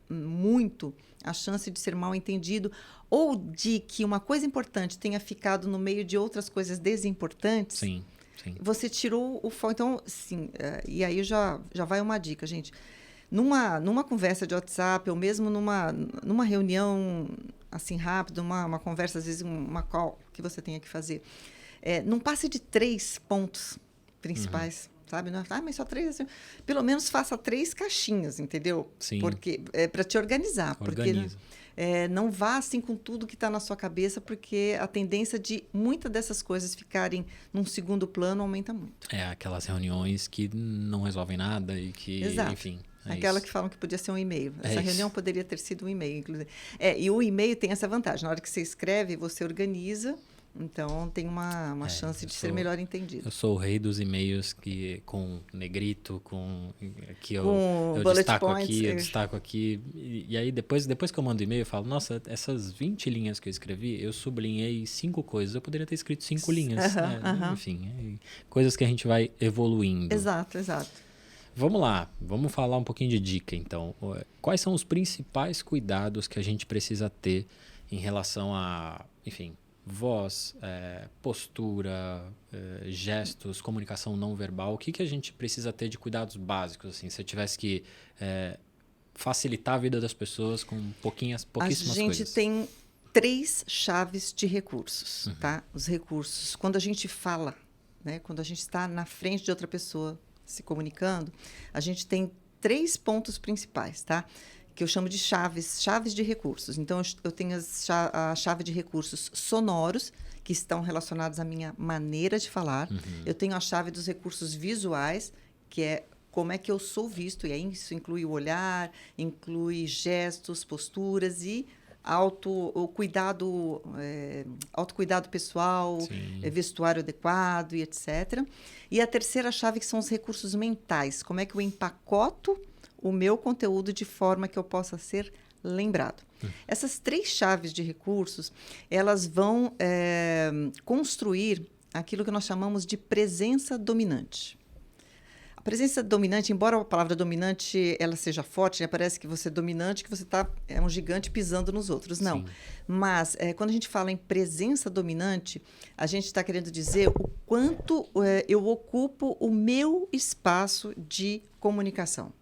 muito, a chance de ser mal entendido ou de que uma coisa importante tenha ficado no meio de outras coisas desimportantes, sim. Você tirou o foco. Então, sim, e aí já vai uma dica, gente. Numa conversa de WhatsApp, ou mesmo numa reunião assim rápida, uma conversa, às vezes uma call que você tenha que fazer, não passe de 3 pontos principais. Sabe? Não, mas só 3 assim. Pelo menos faça 3 caixinhas, entendeu? Sim. Porque para te organizar. Organiza. Porque não vá assim com tudo que está na sua cabeça, porque a tendência de muitas dessas coisas ficarem num segundo plano aumenta muito. Aquelas reuniões que não resolvem nada e que, Exato. enfim... Aquela que falam que podia ser um e-mail. Essa reunião poderia ter sido um e-mail, inclusive. E o e-mail tem essa vantagem. Na hora que você escreve, você organiza. Então, tem uma chance de ser melhor entendido. Eu sou o rei dos e-mails com negrito, que eu destaco aqui. E aí, depois que eu mando e-mail, eu falo, nossa, essas 20 linhas que eu escrevi, eu sublinhei 5 coisas. Eu poderia ter escrito 5 linhas. Enfim, coisas que a gente vai evoluindo. Exato. Vamos lá, vamos falar um pouquinho de dica, então. Quais são os principais cuidados que a gente precisa ter em relação a, enfim... voz, postura, gestos, comunicação não verbal, o que a gente precisa ter de cuidados básicos, assim, se eu tivesse que facilitar a vida das pessoas com pouquíssimas coisas? A gente tem 3 chaves de recursos, tá? Os recursos, quando a gente fala, né, quando a gente está na frente de outra pessoa se comunicando, a gente tem 3 pontos principais, tá? Que eu chamo de chaves de recursos. Então, eu tenho a chave de recursos sonoros, que estão relacionados à minha maneira de falar. Eu tenho a chave dos recursos visuais, que é como é que eu sou visto, e aí isso inclui o olhar, inclui gestos, posturas e autocuidado pessoal, vestuário adequado e etc. E a terceira chave, que são os recursos mentais. Como é que eu empacoto o meu conteúdo de forma que eu possa ser lembrado. Essas 3 chaves de recursos, elas vão construir aquilo que nós chamamos de presença dominante. A presença dominante, embora a palavra dominante ela seja forte, né? Parece que você é dominante, que você é um gigante pisando nos outros. Não. Sim. Mas, quando a gente fala em presença dominante, a gente está querendo dizer o quanto eu ocupo o meu espaço de comunicação.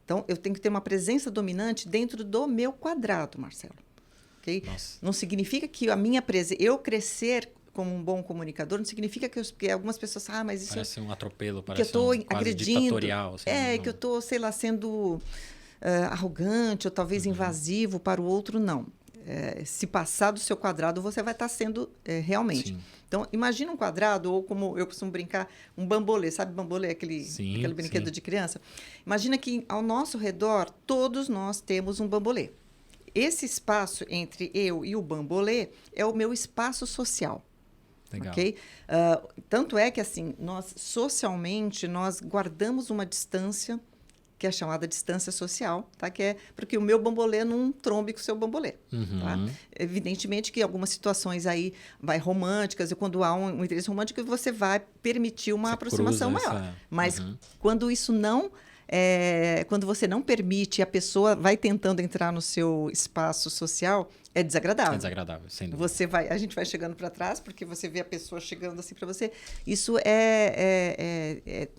Então, eu tenho que ter uma presença dominante dentro do meu quadrado, Marcelo. Okay? Não significa que a minha presença... Eu crescer como um bom comunicador não significa que algumas pessoas... mas isso parece um atropelo, parece que eu estou agredindo, ditatorial. Assim, que eu estou, sei lá, sendo arrogante ou talvez invasivo para o outro, não. Se passar do seu quadrado, você vai estar sendo realmente. Sim. Então, imagina um quadrado, ou como eu costumo brincar, um bambolê. Sabe bambolê, aquele brinquedo de criança? Imagina que ao nosso redor, todos nós temos um bambolê. Esse espaço entre eu e o bambolê é o meu espaço social. Legal. Ok? Tanto é que, assim, nós, socialmente, nós guardamos uma distância que é chamada distância social, tá? Que é porque o meu bambolê não trombe com o seu bambolê, tá? Evidentemente que algumas situações aí românticas, e quando há um interesse romântico, você vai permitir uma aproximação maior. Mas quando isso não... quando você não permite, a pessoa vai tentando entrar no seu espaço social, é desagradável. É desagradável, sem dúvida. A gente vai chegando para trás, porque você vê a pessoa chegando assim para você. Isso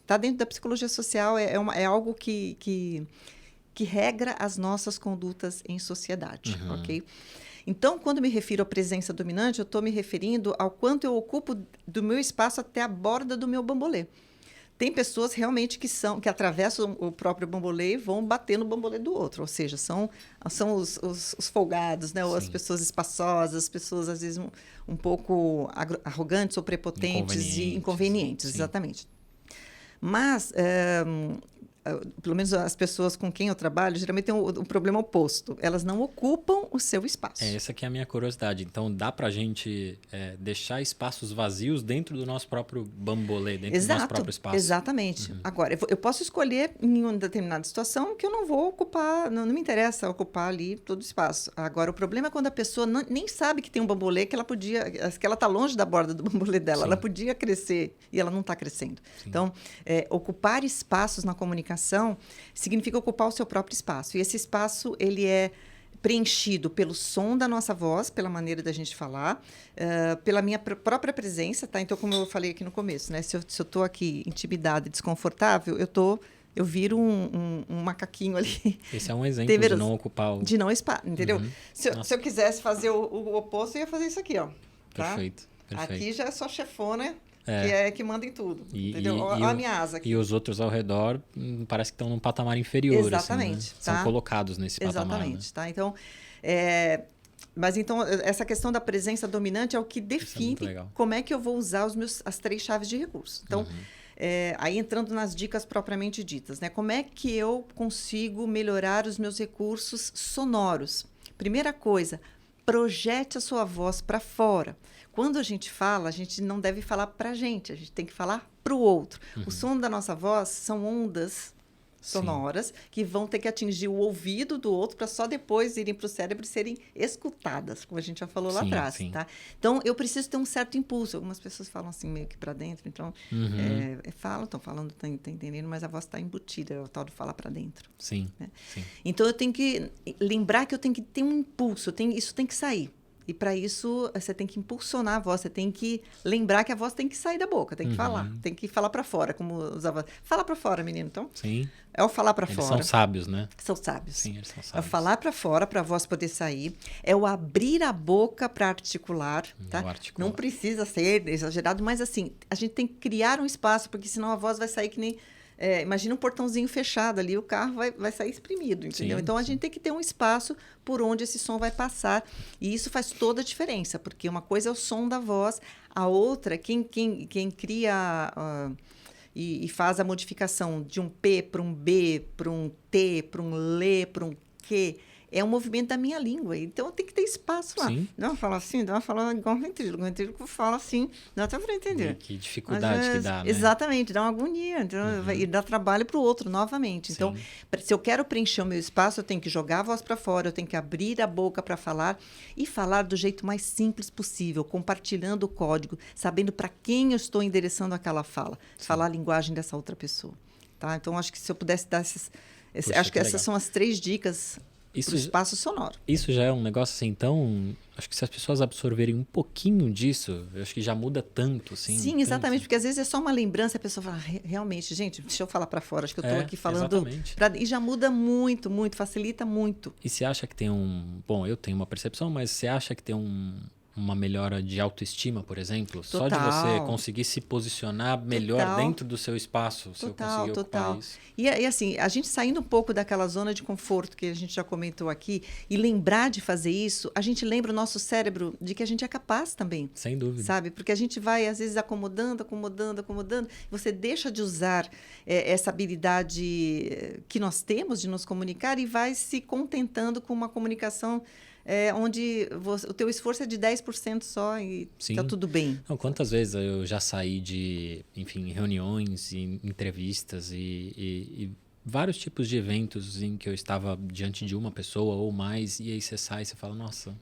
tá dentro da psicologia social, é algo que regra as nossas condutas em sociedade, ok? Então, quando me refiro à presença dominante, eu estou me referindo ao quanto eu ocupo do meu espaço até a borda do meu bambolê. Tem pessoas realmente que atravessam o próprio bambolê e vão bater no bambolê do outro. Ou seja, são os folgados, né? Ou as pessoas espaçosas, as pessoas, às vezes, um pouco arrogantes ou prepotentes e inconvenientes. Sim. Exatamente. Mas, pelo menos as pessoas com quem eu trabalho, geralmente têm um problema oposto. Elas não ocupam o seu espaço. Essa que é a minha curiosidade. Então, dá pra gente deixar espaços vazios dentro do nosso próprio bambolê, dentro do nosso próprio espaço? Exatamente. Agora, eu posso escolher em uma determinada situação que eu não vou ocupar, não me interessa ocupar ali todo o espaço. Agora, o problema é quando a pessoa nem sabe que tem um bambolê, que ela está longe da borda do bambolê dela. Sim. Ela podia crescer e ela não está crescendo. Sim. Então, ocupar espaços na comunicação significa ocupar o seu próprio espaço. E esse espaço, ele é preenchido pelo som da nossa voz, pela maneira da gente falar, pela minha própria presença, tá? Então, como eu falei aqui no começo, né? Se eu estou aqui intimidada e desconfortável, eu viro um macaquinho ali. Esse é um exemplo de não ocupar o... De não espaço, entendeu? Se eu quisesse fazer o oposto, eu ia fazer isso aqui, ó. Tá? Perfeito. Aqui já é só chefona, que manda em tudo. Entendeu? Olha a minha asa aqui. E os outros ao redor parece que estão num patamar inferior. Exatamente. Assim, né? Tá? São colocados nesse patamar. Exatamente. Né? Tá? Então, mas então, essa questão da presença dominante é o que define como é que eu vou usar as 3 chaves de recurso. Então, aí entrando nas dicas propriamente ditas, né? Como é que eu consigo melhorar os meus recursos sonoros? Primeira coisa, projete a sua voz para fora. Quando a gente fala, a gente não deve falar para a gente tem que falar para o outro. O som da nossa voz são ondas sonoras que vão ter que atingir o ouvido do outro para só depois irem para o cérebro e serem escutadas, como a gente já falou lá atrás. Tá? Então, eu preciso ter um certo impulso. Algumas pessoas falam assim, meio que para dentro. Então, estão falando, estão entendendo, mas a voz está embutida, é o tal de falar para dentro. Sim, né? Sim. Então, eu tenho que lembrar que eu tenho que ter um impulso, isso tem que sair. E para isso, você tem que impulsionar a voz, você tem que lembrar que a voz tem que sair da boca, tem que falar, tem que falar para fora, como usava. Fala para fora, menino, então. Sim. É o falar para fora. Eles são sábios, né? São sábios. Sim, eles são sábios. É o falar para fora, para a voz poder sair. É o abrir a boca para articular, tá? Não precisa ser exagerado, mas assim, a gente tem que criar um espaço, porque senão a voz vai sair que nem... imagina um portãozinho fechado ali, o carro vai sair espremido, entendeu? Então, a gente tem que ter um espaço por onde esse som vai passar. E isso faz toda a diferença, porque uma coisa é o som da voz, a outra, quem cria e faz a modificação de um P para um B, para um T, para um L, para um Q... É um movimento da minha língua. Então, tem que ter espaço lá. Sim. Não fala assim, não fala igual o ventríloco. O ventríloco fala assim, dá até para entender. Que dificuldade que dá, né? Exatamente, dá uma agonia. Então, e dá trabalho para o outro novamente. Então, se eu quero preencher o meu espaço, eu tenho que jogar a voz para fora, eu tenho que abrir a boca para falar e falar do jeito mais simples possível, compartilhando o código, sabendo para quem eu estou endereçando aquela fala. Falar a linguagem dessa outra pessoa. Tá? Então, acho que se eu pudesse dar acho que essas são as 3 dicas... Para o espaço sonoro. Isso já é um negócio assim, então... Acho que se as pessoas absorverem um pouquinho disso, eu acho que já muda tanto, assim. Sim, exatamente, porque às vezes é só uma lembrança, a pessoa fala, realmente, gente, deixa eu falar para fora, acho que eu estou aqui falando... E já muda muito, muito, facilita muito. E você acha que tem Bom, eu tenho uma percepção, mas você acha que tem uma melhora de autoestima, por exemplo? Total. Só de você conseguir se posicionar melhor dentro do seu espaço, se eu conseguir ocupar isso. E assim, a gente saindo um pouco daquela zona de conforto que a gente já comentou aqui e lembrar de fazer isso, a gente lembra o nosso cérebro de que a gente é capaz também. Sem dúvida. Sabe? Porque a gente vai, às vezes, acomodando, você deixa de usar essa habilidade que nós temos de nos comunicar e vai se contentando com uma comunicação onde o teu esforço é de 10% só e está tudo bem. Não, quantas vezes eu já saí de, enfim, reuniões e entrevistas e vários tipos de eventos em que eu estava diante de uma pessoa ou mais, e aí você sai e você fala, nossa,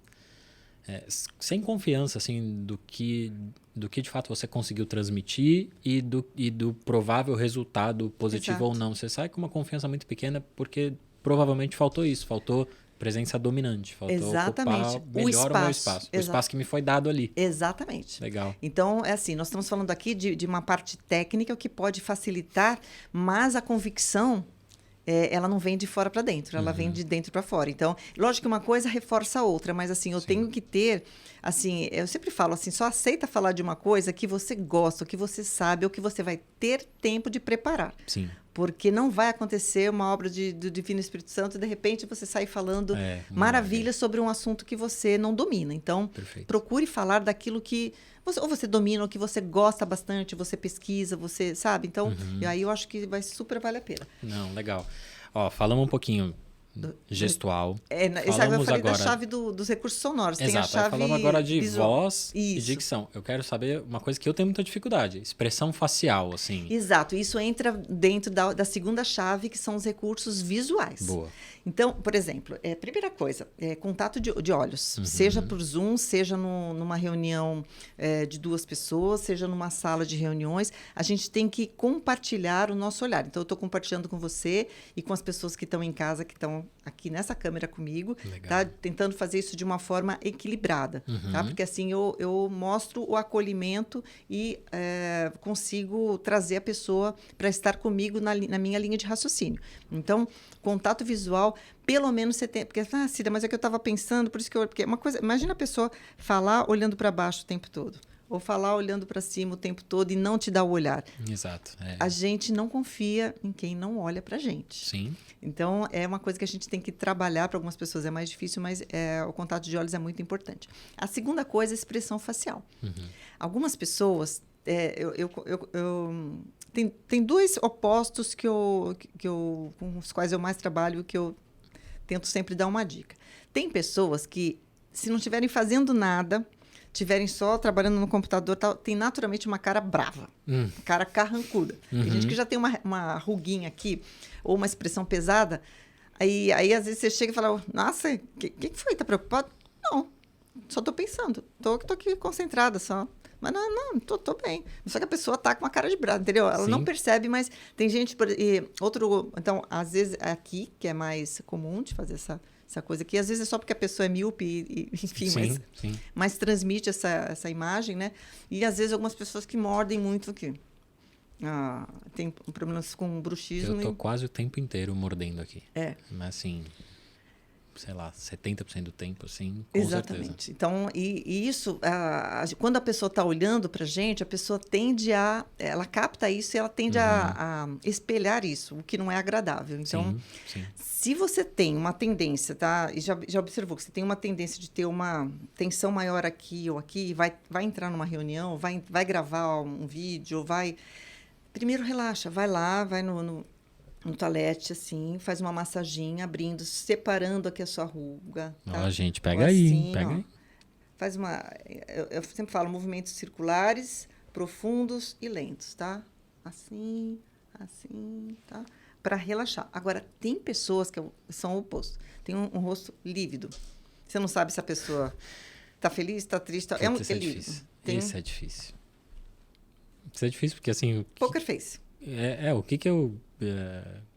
sem confiança assim, do que de fato você conseguiu transmitir e do provável resultado positivo ou não. Você sai com uma confiança muito pequena porque provavelmente faltou isso, faltou presença dominante, faltou ocupar melhor o meu espaço. O espaço que me foi dado ali. Exatamente. Legal. Então, é assim, nós estamos falando aqui de uma parte técnica, o que pode facilitar, mas a convicção, ela não vem de fora para dentro, ela vem de dentro para fora. Então, lógico que uma coisa reforça a outra, mas assim, eu tenho que ter, assim, eu sempre falo assim, só aceita falar de uma coisa que você gosta, que você sabe, ou que você vai ter tempo de preparar. Sim. Porque não vai acontecer uma obra do Divino Espírito Santo e, de repente, você sai falando maravilhas sobre um assunto que você não domina. Então, procure falar daquilo que você domina, ou que você gosta bastante, você pesquisa, você sabe. Então, aí eu acho que vai super valer a pena. Não, legal. Ó, falamos um pouquinho gestual. Eu falei agora da chave dos recursos sonoros. Exato, tem a chave falamos agora de visual. Voz e dicção. Eu quero saber uma coisa que eu tenho muita dificuldade, expressão facial, assim. Exato, isso entra dentro da segunda chave, que são os recursos visuais. Boa. Então, por exemplo, primeira coisa, contato de olhos, seja por Zoom, seja numa reunião de 2 pessoas, seja numa sala de reuniões, a gente tem que compartilhar o nosso olhar. Então, eu estou compartilhando com você e com as pessoas que estão em casa, que estão aqui nessa câmera comigo, tá? Tentando fazer isso de uma forma equilibrada, tá? Porque assim eu mostro o acolhimento e consigo trazer a pessoa para estar comigo na minha linha de raciocínio. Então, contato visual, pelo menos você tem... Porque, Cida, mas é que eu estava pensando, por isso que porque uma coisa... Imagina a pessoa falar olhando para baixo o tempo todo. Ou falar olhando para cima o tempo todo e não te dar o olhar. Exato. A gente não confia em quem não olha para a gente. Sim. Então, é uma coisa que a gente tem que trabalhar. Para algumas pessoas é mais difícil, mas o contato de olhos é muito importante. A segunda coisa é a expressão facial. Algumas pessoas... Tem 2 opostos com os quais eu mais trabalho, que eu tento sempre dar uma dica. Tem pessoas que, se não estiverem fazendo nada, estiverem só trabalhando no computador, tem naturalmente uma cara brava, cara carrancuda. Tem gente que já tem uma ruguinha aqui, ou uma expressão pesada, aí às vezes você chega e fala, nossa, que foi? Tá preocupado? Não, só tô pensando, tô aqui concentrada só. Mas não, tô bem. Só que a pessoa tá com uma cara de brava, entendeu? Ela não percebe, mas tem gente... Então, às vezes, aqui, que é mais comum de fazer essa coisa aqui, às vezes é só porque a pessoa é míope, enfim, mas transmite essa imagem, né? E, às vezes, algumas pessoas que mordem muito aqui. Tem problemas com bruxismo. Eu tô quase o tempo inteiro mordendo aqui. Mas, assim... sei lá, 70% do tempo, assim, com Exatamente. certeza. Então, e isso, quando a pessoa está olhando para a gente, a pessoa tende ela capta isso e ela tende a espelhar isso, o que não é agradável. Então, se você tem uma tendência, tá? E já observou que você tem uma tendência de ter uma tensão maior aqui ou aqui, vai entrar numa reunião, vai gravar um vídeo, primeiro relaxa, vai lá, vai no toalete, assim, faz uma massaginha, abrindo, separando aqui a sua ruga. Tá? Ó, gente, pega aí, assim, pega aí. Faz eu sempre falo movimentos circulares, profundos e lentos, tá? Assim, tá? Para relaxar. Agora, tem pessoas que são o oposto. Tem um rosto lívido. Você não sabe se a pessoa tá feliz, tá triste. Isso é difícil. Isso é difícil. Isso é difícil porque, assim... Poker face. O que eu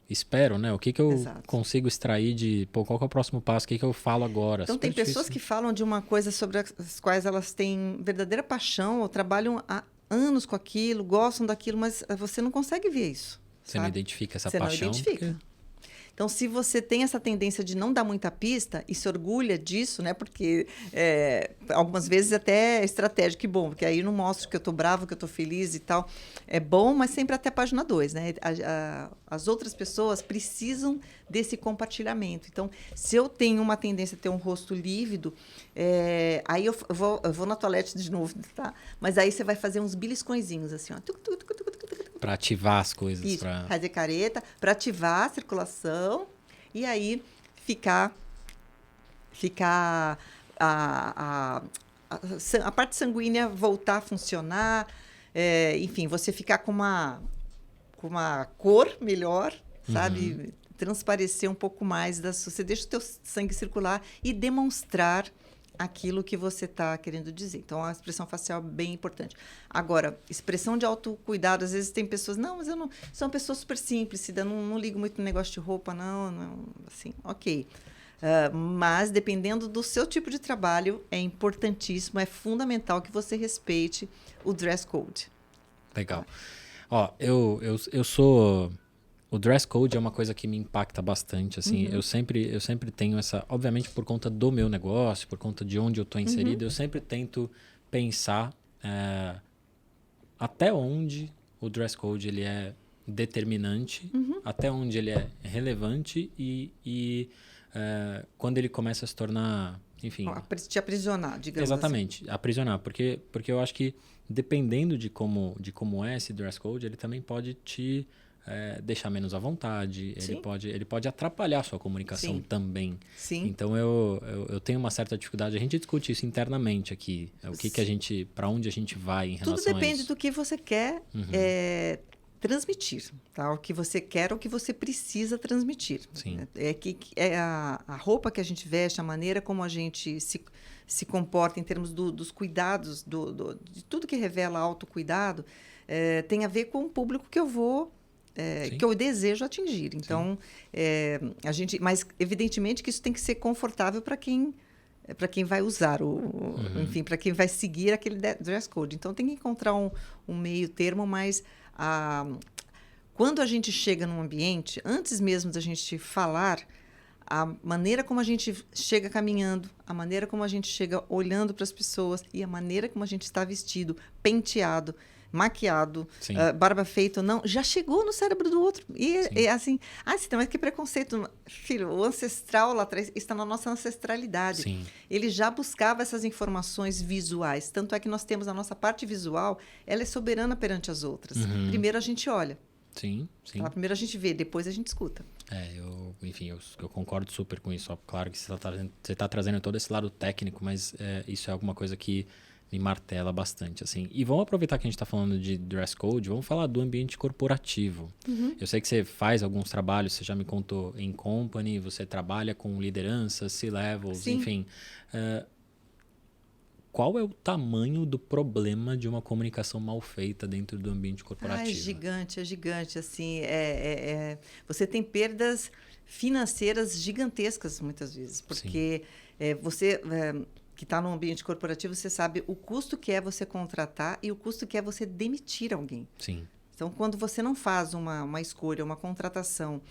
espero, né? O que eu Exato. consigo extrair de... qual que é o próximo passo? O que eu falo agora? Então, tem pessoas que falam de uma coisa sobre as quais elas têm verdadeira paixão ou trabalham há anos com aquilo, gostam daquilo, mas você não consegue ver isso. Você não identifica essa paixão. Você não identifica. Porque... Então, se você tem essa tendência de não dar muita pista e se orgulha disso, né? Porque algumas vezes até é estratégico e bom, porque aí eu não mostro que eu estou bravo, que eu estou feliz e tal. É bom, mas sempre até a página 2, né? As outras pessoas precisam desse compartilhamento. Então, se eu tenho uma tendência a ter um rosto lívido, aí eu vou na toalete de novo, tá? Mas aí você vai fazer uns beliscõezinhos, assim, ó. Para ativar as coisas. Isso, fazer careta, para ativar a circulação e aí ficar ficar a parte sanguínea voltar a funcionar, enfim, você ficar com uma cor melhor, sabe? Transparecer um pouco mais você deixa o teu sangue circular e demonstrar aquilo que você está querendo dizer. Então, a expressão facial é bem importante. Agora, expressão de autocuidado, às vezes tem pessoas, não, mas eu não... São pessoas super simples, não ligo muito no negócio de roupa, não assim, ok. Mas, dependendo do seu tipo de trabalho, é importantíssimo, é fundamental que você respeite o dress code. Legal. Ó, eu sou... O dress code é uma coisa que me impacta bastante, assim, eu sempre tenho essa, obviamente por conta do meu negócio, por conta de onde eu estou inserido, eu sempre tento pensar até onde o dress code ele é determinante, até onde ele é relevante e quando ele começa a se tornar, enfim... Te aprisionar, digamos exatamente, assim. Aprisionar, porque eu acho que dependendo de como é esse dress code, ele também pode te... deixar menos à vontade, ele pode atrapalhar a sua comunicação também. Sim. Então eu tenho uma certa dificuldade, a gente discute isso internamente aqui, para onde a gente vai em relação a isso. Tudo depende do que você quer transmitir, tá? O que você quer, o que você precisa transmitir. Sim. A roupa que a gente veste, a maneira como a gente se comporta em termos dos cuidados, de tudo que revela autocuidado, tem a ver com o público que eu vou que eu desejo atingir. Então, mas evidentemente que isso tem que ser confortável para quem vai usar, enfim, para quem vai seguir aquele dress code. Então, tem que encontrar um meio termo, mas quando a gente chega num ambiente, antes mesmo da gente falar, a maneira como a gente chega caminhando, a maneira como a gente chega olhando para as pessoas e a maneira como a gente está vestido, penteado, maquiado, barba feita ou não, já chegou no cérebro do outro. E assim, mas que preconceito. Filho, o ancestral lá atrás está na nossa ancestralidade. Sim. Ele já buscava essas informações visuais. Tanto é que nós temos a nossa parte visual, ela é soberana perante as outras. Primeiro a gente olha. Sim. Tá? Primeiro a gente vê, depois a gente escuta. Eu concordo super com isso. Claro que você está trazendo todo esse lado técnico, mas isso é alguma coisa que me martela bastante, assim. E vamos aproveitar que a gente está falando de dress code, vamos falar do ambiente corporativo. Eu sei que você faz alguns trabalhos, você já me contou em company, você trabalha com lideranças, C-levels, enfim. Qual é o tamanho do problema de uma comunicação mal feita dentro do ambiente corporativo? É gigante, assim. Você tem perdas financeiras gigantescas, muitas vezes, porque você... que está no ambiente corporativo, você sabe o custo que é você contratar e o custo que é você demitir alguém. Sim. Então, quando você não faz uma escolha, uma contratação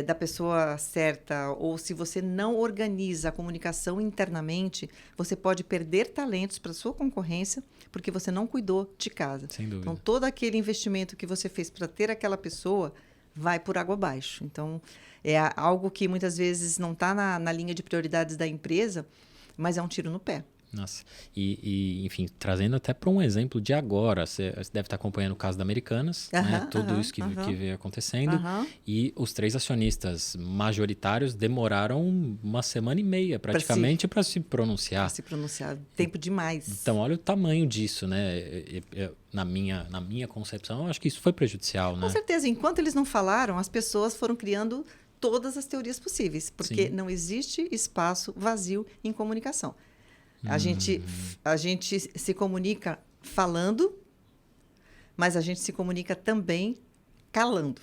da pessoa certa, ou se você não organiza a comunicação internamente, você pode perder talentos para a sua concorrência, porque você não cuidou de casa. Sem dúvida. Então, todo aquele investimento que você fez para ter aquela pessoa vai por água abaixo. Então, é algo que muitas vezes não está na linha de prioridades da empresa, mas é um tiro no pé. Nossa. Enfim, trazendo até para um exemplo de agora, você deve estar acompanhando o caso da Americanas, né? Tudo isso que veio acontecendo. E os 3 acionistas majoritários demoraram uma semana e meia, praticamente, para se pronunciar. Para se pronunciar. Tempo demais. Então, olha o tamanho disso, né? Na minha concepção, eu acho que isso foi prejudicial, né? Com certeza. Enquanto eles não falaram, as pessoas foram criando todas as teorias possíveis, porque não existe espaço vazio em comunicação. A gente se comunica falando, mas a gente se comunica também calando.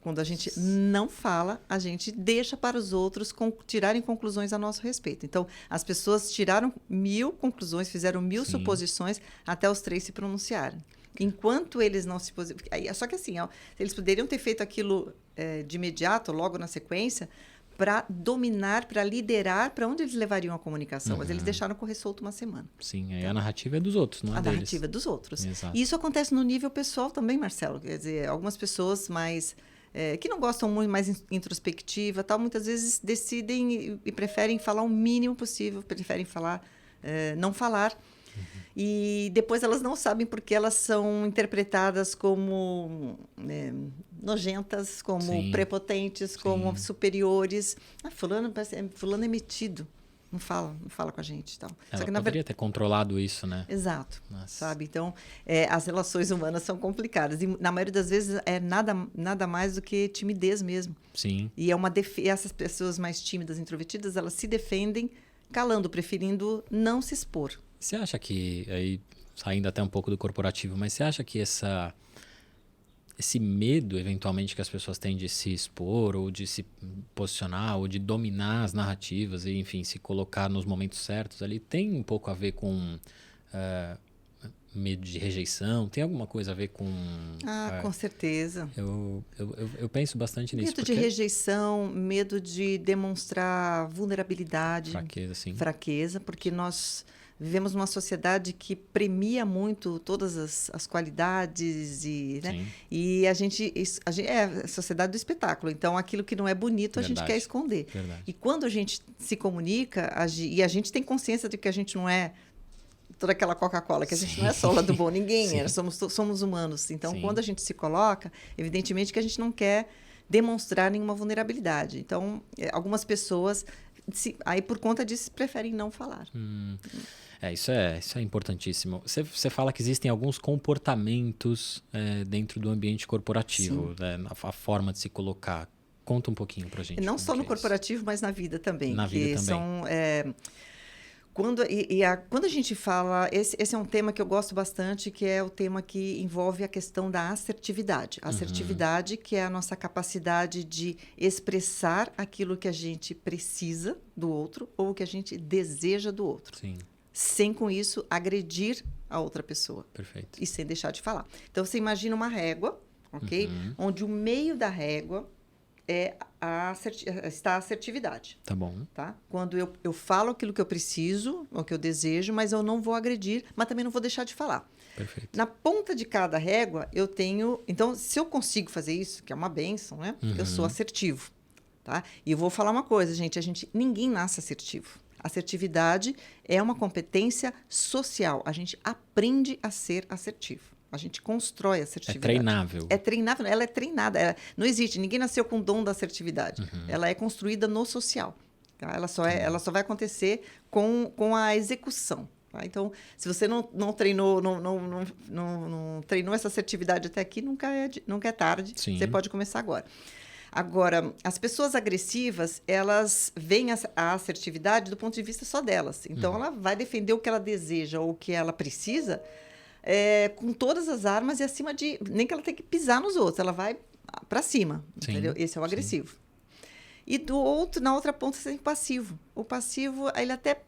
Quando a gente não fala, a gente deixa para os outros tirarem conclusões a nosso respeito. Então, as pessoas tiraram 1000 conclusões, fizeram 1000 suposições até os 3 se pronunciarem. Enquanto eles não se posicionam... Só que assim, eles poderiam ter feito aquilo de imediato, logo na sequência, para dominar, para liderar, para onde eles levariam a comunicação. Mas eles deixaram correr solto uma semana. Sim, aí a narrativa é dos outros, não é deles. A narrativa é dos outros. Exato. E isso acontece no nível pessoal também, Marcelo. Quer dizer, algumas pessoas mais... que não gostam muito, mais introspectiva, tal, muitas vezes decidem e preferem falar o mínimo possível, preferem não falar. E depois elas não sabem porque elas são interpretadas como nojentas, como prepotentes, como superiores. Fulano é metido. não fala com a gente e tal. Ela poderia ter controlado isso, né? Exato, sabe? Então, as relações humanas são complicadas. E, na maioria das vezes, é nada mais do que timidez mesmo. Sim. E essas pessoas mais tímidas, introvertidas, elas se defendem calando, preferindo não se expor. Você acha que, aí saindo até um pouco do corporativo, mas você acha que esse medo, eventualmente, que as pessoas têm de se expor, ou de se posicionar, ou de dominar as narrativas, e, enfim, se colocar nos momentos certos ali, tem um pouco a ver com medo de rejeição? Tem alguma coisa a ver com... Com certeza. Eu penso bastante nisso. Medo de rejeição, medo de demonstrar vulnerabilidade. Fraqueza, sim. Fraqueza, porque nós vivemos numa sociedade que premia muito todas as qualidades e a gente é a sociedade do espetáculo. Então, aquilo que não é bonito, a gente quer esconder. Verdade. E quando a gente se comunica, e a gente tem consciência de que a gente não é toda aquela Coca-Cola, que a gente não é só o lado bom, ninguém somos humanos. Então, quando a gente se coloca, evidentemente que a gente não quer demonstrar nenhuma vulnerabilidade. Então, algumas pessoas, aí por conta disso, preferem não falar. Isso é importantíssimo. Você fala que existem alguns comportamentos dentro do ambiente corporativo, né, a forma de se colocar. Conta um pouquinho pra gente. Não só no corporativo, mas na vida também. Na vida também. Quando a gente fala... Esse é um tema que eu gosto bastante, que é o tema que envolve a questão da assertividade. A assertividade, que é a nossa capacidade de expressar aquilo que a gente precisa do outro ou o que a gente deseja do outro. Sim. Sem, com isso, agredir a outra pessoa. Perfeito. E sem deixar de falar. Então, você imagina uma régua, ok? Onde o meio da régua está a assertividade. Tá bom. Tá? Quando eu falo aquilo que eu preciso, o que eu desejo, mas eu não vou agredir, mas também não vou deixar de falar. Perfeito. Na ponta de cada régua, eu tenho... Então, se eu consigo fazer isso, que é uma bênção, né? Eu sou assertivo. Tá? E eu vou falar uma coisa, gente. Ninguém nasce assertivo. Assertividade é uma competência social. A gente aprende a ser assertivo. A gente constrói a assertividade. É treinável. É treinável, ela é treinada. Não existe, ninguém nasceu com o dom da assertividade. Ela é construída no social. Tá? Ela só vai acontecer com a execução. Tá? Então, se você não treinou, não treinou essa assertividade até aqui, nunca é tarde. Sim. Você pode começar agora. Agora, as pessoas agressivas, elas veem a assertividade do ponto de vista só delas. Então, ela vai defender o que ela deseja ou o que ela precisa com todas as armas e acima de... Nem que ela tenha que pisar nos outros, ela vai para cima, entendeu? Esse é o agressivo. E na outra ponta, você tem o passivo. O passivo, ele até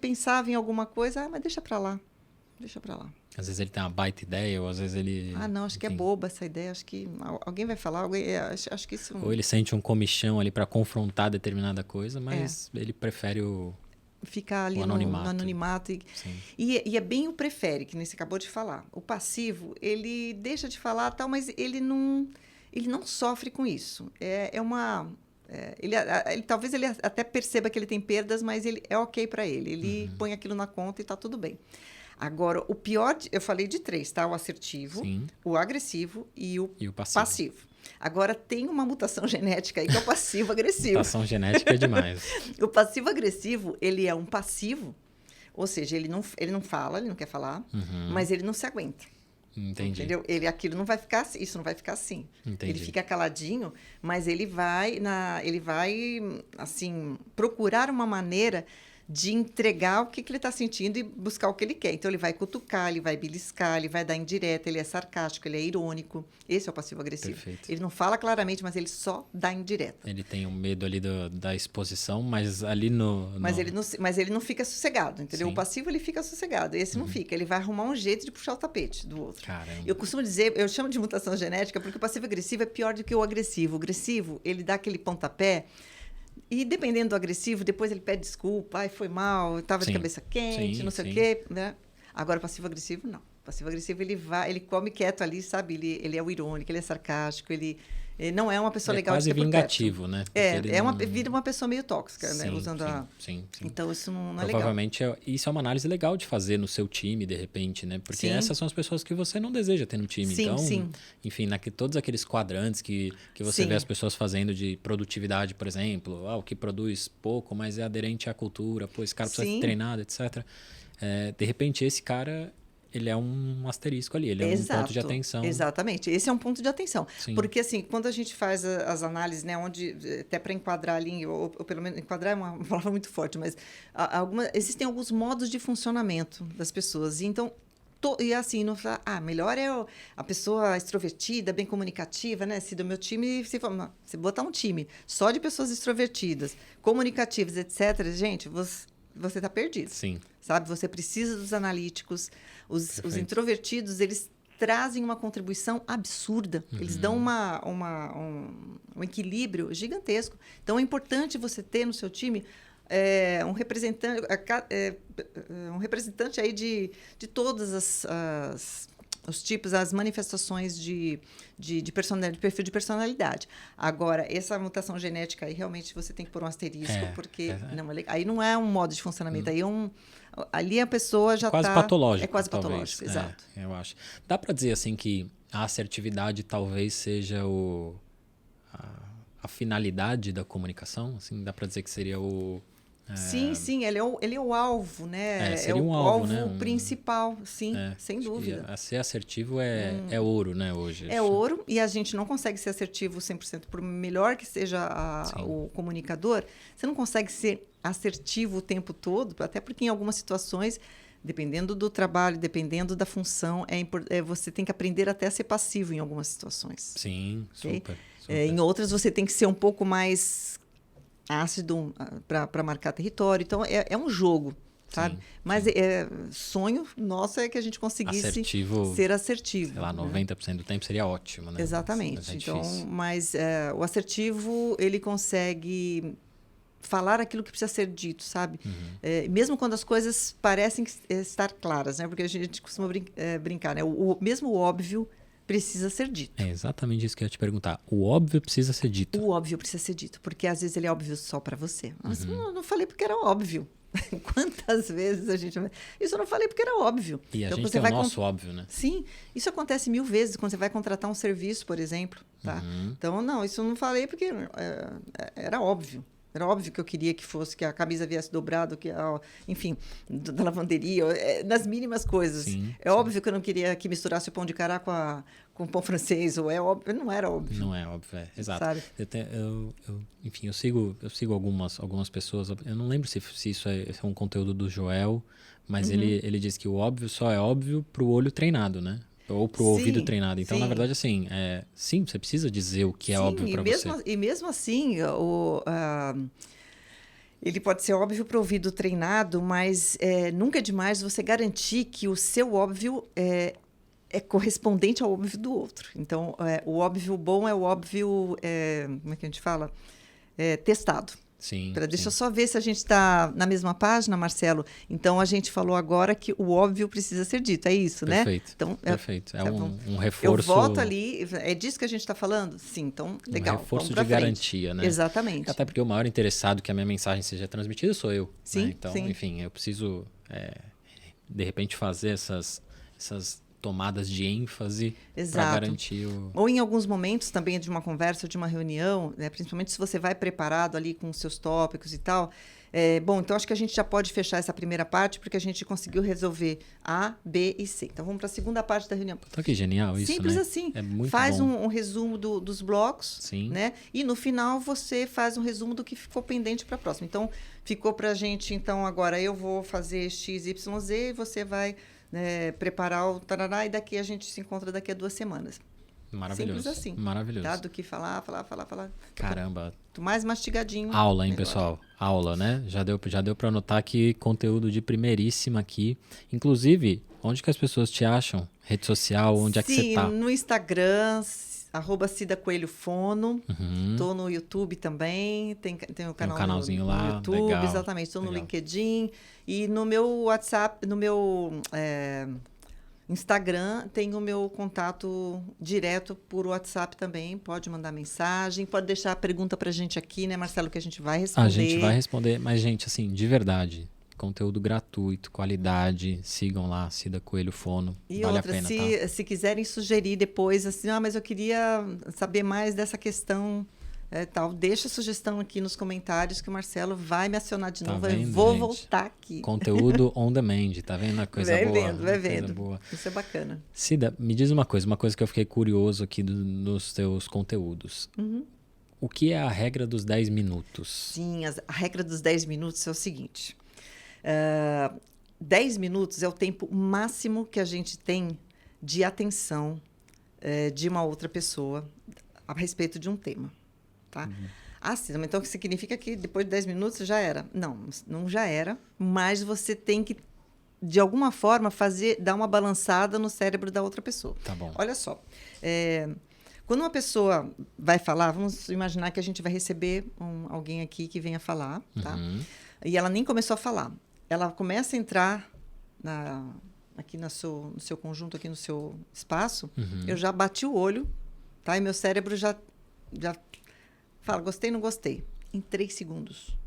pensava em alguma coisa, mas deixa para lá. Deixa para lá. Às vezes ele tem uma baita ideia, ou às vezes ele... não, acho que é boba essa ideia. Acho que alguém vai falar, acho que isso... Ou ele sente um comichão ali para confrontar determinada coisa, mas ele prefere ficar ali no anonimato. E é bem o prefere, que nem você acabou de falar. O passivo, ele deixa de falar, tal, mas ele não sofre com isso. Talvez ele até perceba que ele tem perdas, mas ele é ok para ele. Ele põe aquilo na conta e está tudo bem. Agora, o pior, eu falei de 3, tá? O assertivo, o agressivo e o passivo. Agora, tem uma mutação genética aí que é o passivo-agressivo. Mutação genética é demais. O passivo-agressivo, ele é um passivo, ou seja, ele não fala, ele não quer falar, mas ele não se aguenta. Entendi. Entendeu? Isso não vai ficar assim. Entendi. Ele fica caladinho, mas ele vai assim, procurar uma maneira de entregar o que ele está sentindo e buscar o que ele quer. Então, ele vai cutucar, ele vai beliscar, ele vai dar indireta, ele é sarcástico, ele é irônico. Esse é o passivo-agressivo. Perfeito. Ele não fala claramente, mas ele só dá indireta. Ele tem um medo ali da exposição, mas ali no... Mas ele não fica sossegado, entendeu? Sim. O passivo, ele fica sossegado. Esse não fica. Ele vai arrumar um jeito de puxar o tapete do outro. Caramba. Eu costumo dizer, eu chamo de mutação genética, porque o passivo-agressivo é pior do que o agressivo. O agressivo, ele dá aquele pontapé. E dependendo do agressivo, depois ele pede desculpa, foi mal, estava de cabeça quente, não sei o quê, né? Agora, o passivo-agressivo, não. Passivo-agressivo, ele come quieto ali, sabe? Ele é o irônico, ele é sarcástico, ele não é uma pessoa legal de ter por perto. É quase vingativo, né? Vira uma pessoa meio tóxica, sim, né? Usando sim. Então, isso não é legal. Provavelmente, isso é uma análise legal de fazer no seu time, de repente, né? Porque essas são as pessoas que você não deseja ter no time. Então, enfim, todos aqueles quadrantes que você vê as pessoas fazendo de produtividade, por exemplo, o que produz pouco, mas é aderente à cultura, esse cara precisa ser treinado, etc. De repente, esse cara... ele é um asterisco ali, ele é um ponto de atenção. Exatamente, esse é um ponto de atenção. Sim. Porque, assim, quando a gente faz as análises, né, onde, até para enquadrar ali, ou pelo menos, enquadrar é uma palavra muito forte, mas existem alguns modos de funcionamento das pessoas. Então, e assim, não falar, melhor é a pessoa extrovertida, bem comunicativa, né? Se do meu time, se botar um time só de pessoas extrovertidas, comunicativas, etc., gente, você está perdido. Sim. Sabe? Você precisa dos analíticos. Os introvertidos, eles trazem uma contribuição absurda. Eles dão um equilíbrio gigantesco. Então, é importante você ter no seu time um representante aí de todas os tipos, as manifestações de personalidade, de perfil de personalidade. Agora, essa mutação genética aí, realmente, você tem que pôr um asterisco, porque aí não é um modo de funcionamento, aí ali a pessoa já está... quase patológico. É quase patológico, exato. Eu acho. Dá para dizer, assim, que a assertividade talvez seja a finalidade da comunicação? Assim, dá para dizer que seria o... Sim, ele é o alvo, né? Seria o alvo, né? Principal, sim, sem dúvida. Ser assertivo é ouro, né, hoje. É ouro, e a gente não consegue ser assertivo 100%. Por melhor que seja o comunicador, você não consegue ser assertivo o tempo todo, até porque em algumas situações, dependendo do trabalho, dependendo da função, você tem que aprender até a ser passivo em algumas situações. Sim, okay? super. Em outras, você tem que ser um pouco mais ácido para marcar território. Então, é um jogo, sabe? Mas sonho nosso é que a gente conseguisse ser assertivo. Sei lá, 90% do tempo seria ótimo, né? Exatamente. Então, mas o assertivo, ele consegue falar aquilo que precisa ser dito, sabe? Mesmo quando as coisas parecem estar claras, né? Porque a gente costuma brincar, né? Mesmo o óbvio precisa ser dito. É exatamente isso que eu ia te perguntar. O óbvio precisa ser dito. O óbvio precisa ser dito, porque às vezes ele é óbvio só para você. Mas não falei porque era óbvio. Quantas vezes a gente... Isso eu não falei porque era óbvio. E a gente tem o nosso óbvio, né? Sim, isso acontece 1000 vezes quando você vai contratar um serviço, por exemplo. Tá? Então, não, isso eu não falei porque era óbvio. Era óbvio que eu queria que a camisa viesse dobrada, enfim, da lavanderia, nas mínimas coisas. Óbvio que eu não queria que misturasse o pão de cará com o pão francês, ou óbvio, não era óbvio. Não é óbvio, exato. Sabe? Enfim, eu sigo algumas pessoas, eu não lembro se isso é um conteúdo do Joel, mas ele diz que o óbvio só é óbvio para o olho treinado, né? Ou para o ouvido treinado. Então, na verdade, assim, sim, você precisa dizer o que é óbvio para você. E mesmo assim, ele pode ser óbvio para o ouvido treinado, mas nunca é demais você garantir que o seu óbvio é correspondente ao óbvio do outro. Então, o óbvio bom é o óbvio, como é que a gente fala? Testado. Sim. Deixa eu só ver se a gente está na mesma página, Marcelo. Então, a gente falou agora que o óbvio precisa ser dito, é isso, perfeito, né? Então, perfeito. Um reforço... Eu volto ali, é disso que a gente está falando? Sim, então, legal. Um reforço de garantia, né? Exatamente. Até porque o maior interessado que a minha mensagem seja transmitida sou eu. Sim, né? Então, enfim, eu preciso, de repente, fazer essas tomadas de ênfase para garantir Ou em alguns momentos também de uma conversa ou de uma reunião, né, principalmente se você vai preparado ali com os seus tópicos e tal. Bom, então acho que a gente já pode fechar essa primeira parte porque a gente conseguiu resolver A, B e C. Então vamos para a segunda parte da reunião. Então que genial isso, Simples né? assim. É muito faz bom. um resumo dos blocos, Sim. Né? E no final você faz um resumo do que ficou pendente para a próxima. Então ficou para a gente, então agora eu vou fazer X, Y, Z e você vai preparar o tarará e daqui a gente se encontra daqui a 2 semanas. Maravilhoso. Simples assim. Maravilhoso. Tá? Do que falar. Caramba. Mais mastigadinho. Aula, hein, melhor. pessoal? Aula, né? Já deu para anotar aqui conteúdo de primeiríssima aqui. Inclusive, onde que as pessoas te acham? Rede social, onde é que você tá? No Instagram, @CidaCoelhoFono. Tô no YouTube também. Tem um canal canalzinho no lá, YouTube, legal, exatamente. Tô no legal. LinkedIn. E no meu WhatsApp, no meu Instagram, tem o meu contato direto por WhatsApp também. Pode mandar mensagem, pode deixar a pergunta pra gente aqui, né, Marcelo, que a gente vai responder. A gente vai responder, mas, gente, assim, de verdade, conteúdo gratuito, qualidade, sigam lá, Cida Coelho Fono, E vale outra, a pena, tá? se quiserem sugerir depois, assim, mas eu queria saber mais dessa questão, tal, deixa a sugestão aqui nos comentários que o Marcelo vai me acionar de novo. Vendo, eu vou gente? voltar aqui. Conteúdo on demand, tá vendo a coisa Vai boa? vendo, vai Coisa vendo. boa. Isso é bacana. Cida, me diz uma coisa que eu fiquei curioso aqui nos teus conteúdos. O que é a regra dos 10 minutos? Sim, a regra dos 10 minutos é o seguinte. 10 minutos é o tempo máximo que a gente tem de atenção de uma outra pessoa a respeito de um tema. Tá? Sim, então significa que depois de 10 minutos já era? Não, não já era, mas você tem que, de alguma forma, dar uma balançada no cérebro da outra pessoa. Tá bom. Olha só, quando uma pessoa vai falar, vamos imaginar que a gente vai receber alguém aqui que venha falar, tá? E ela nem começou a falar. Ela começa a entrar aqui no seu conjunto, aqui no seu espaço, eu já bati o olho, tá? E meu cérebro já fala, gostei, não gostei. Em 3 segundos.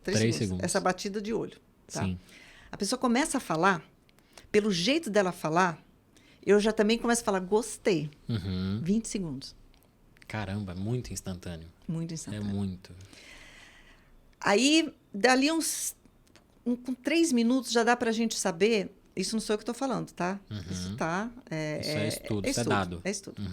3 segundos. Essa batida de olho. Tá? Sim. A pessoa começa a falar, pelo jeito dela falar, eu já também começo a falar, gostei. 20 segundos. Caramba, muito instantâneo. Muito instantâneo. É muito. Aí, dali com 3 minutos, já dá pra gente saber. Isso não sou eu que estou falando, tá? Isso tá. Isso é estudo, isso é dado. É estudo.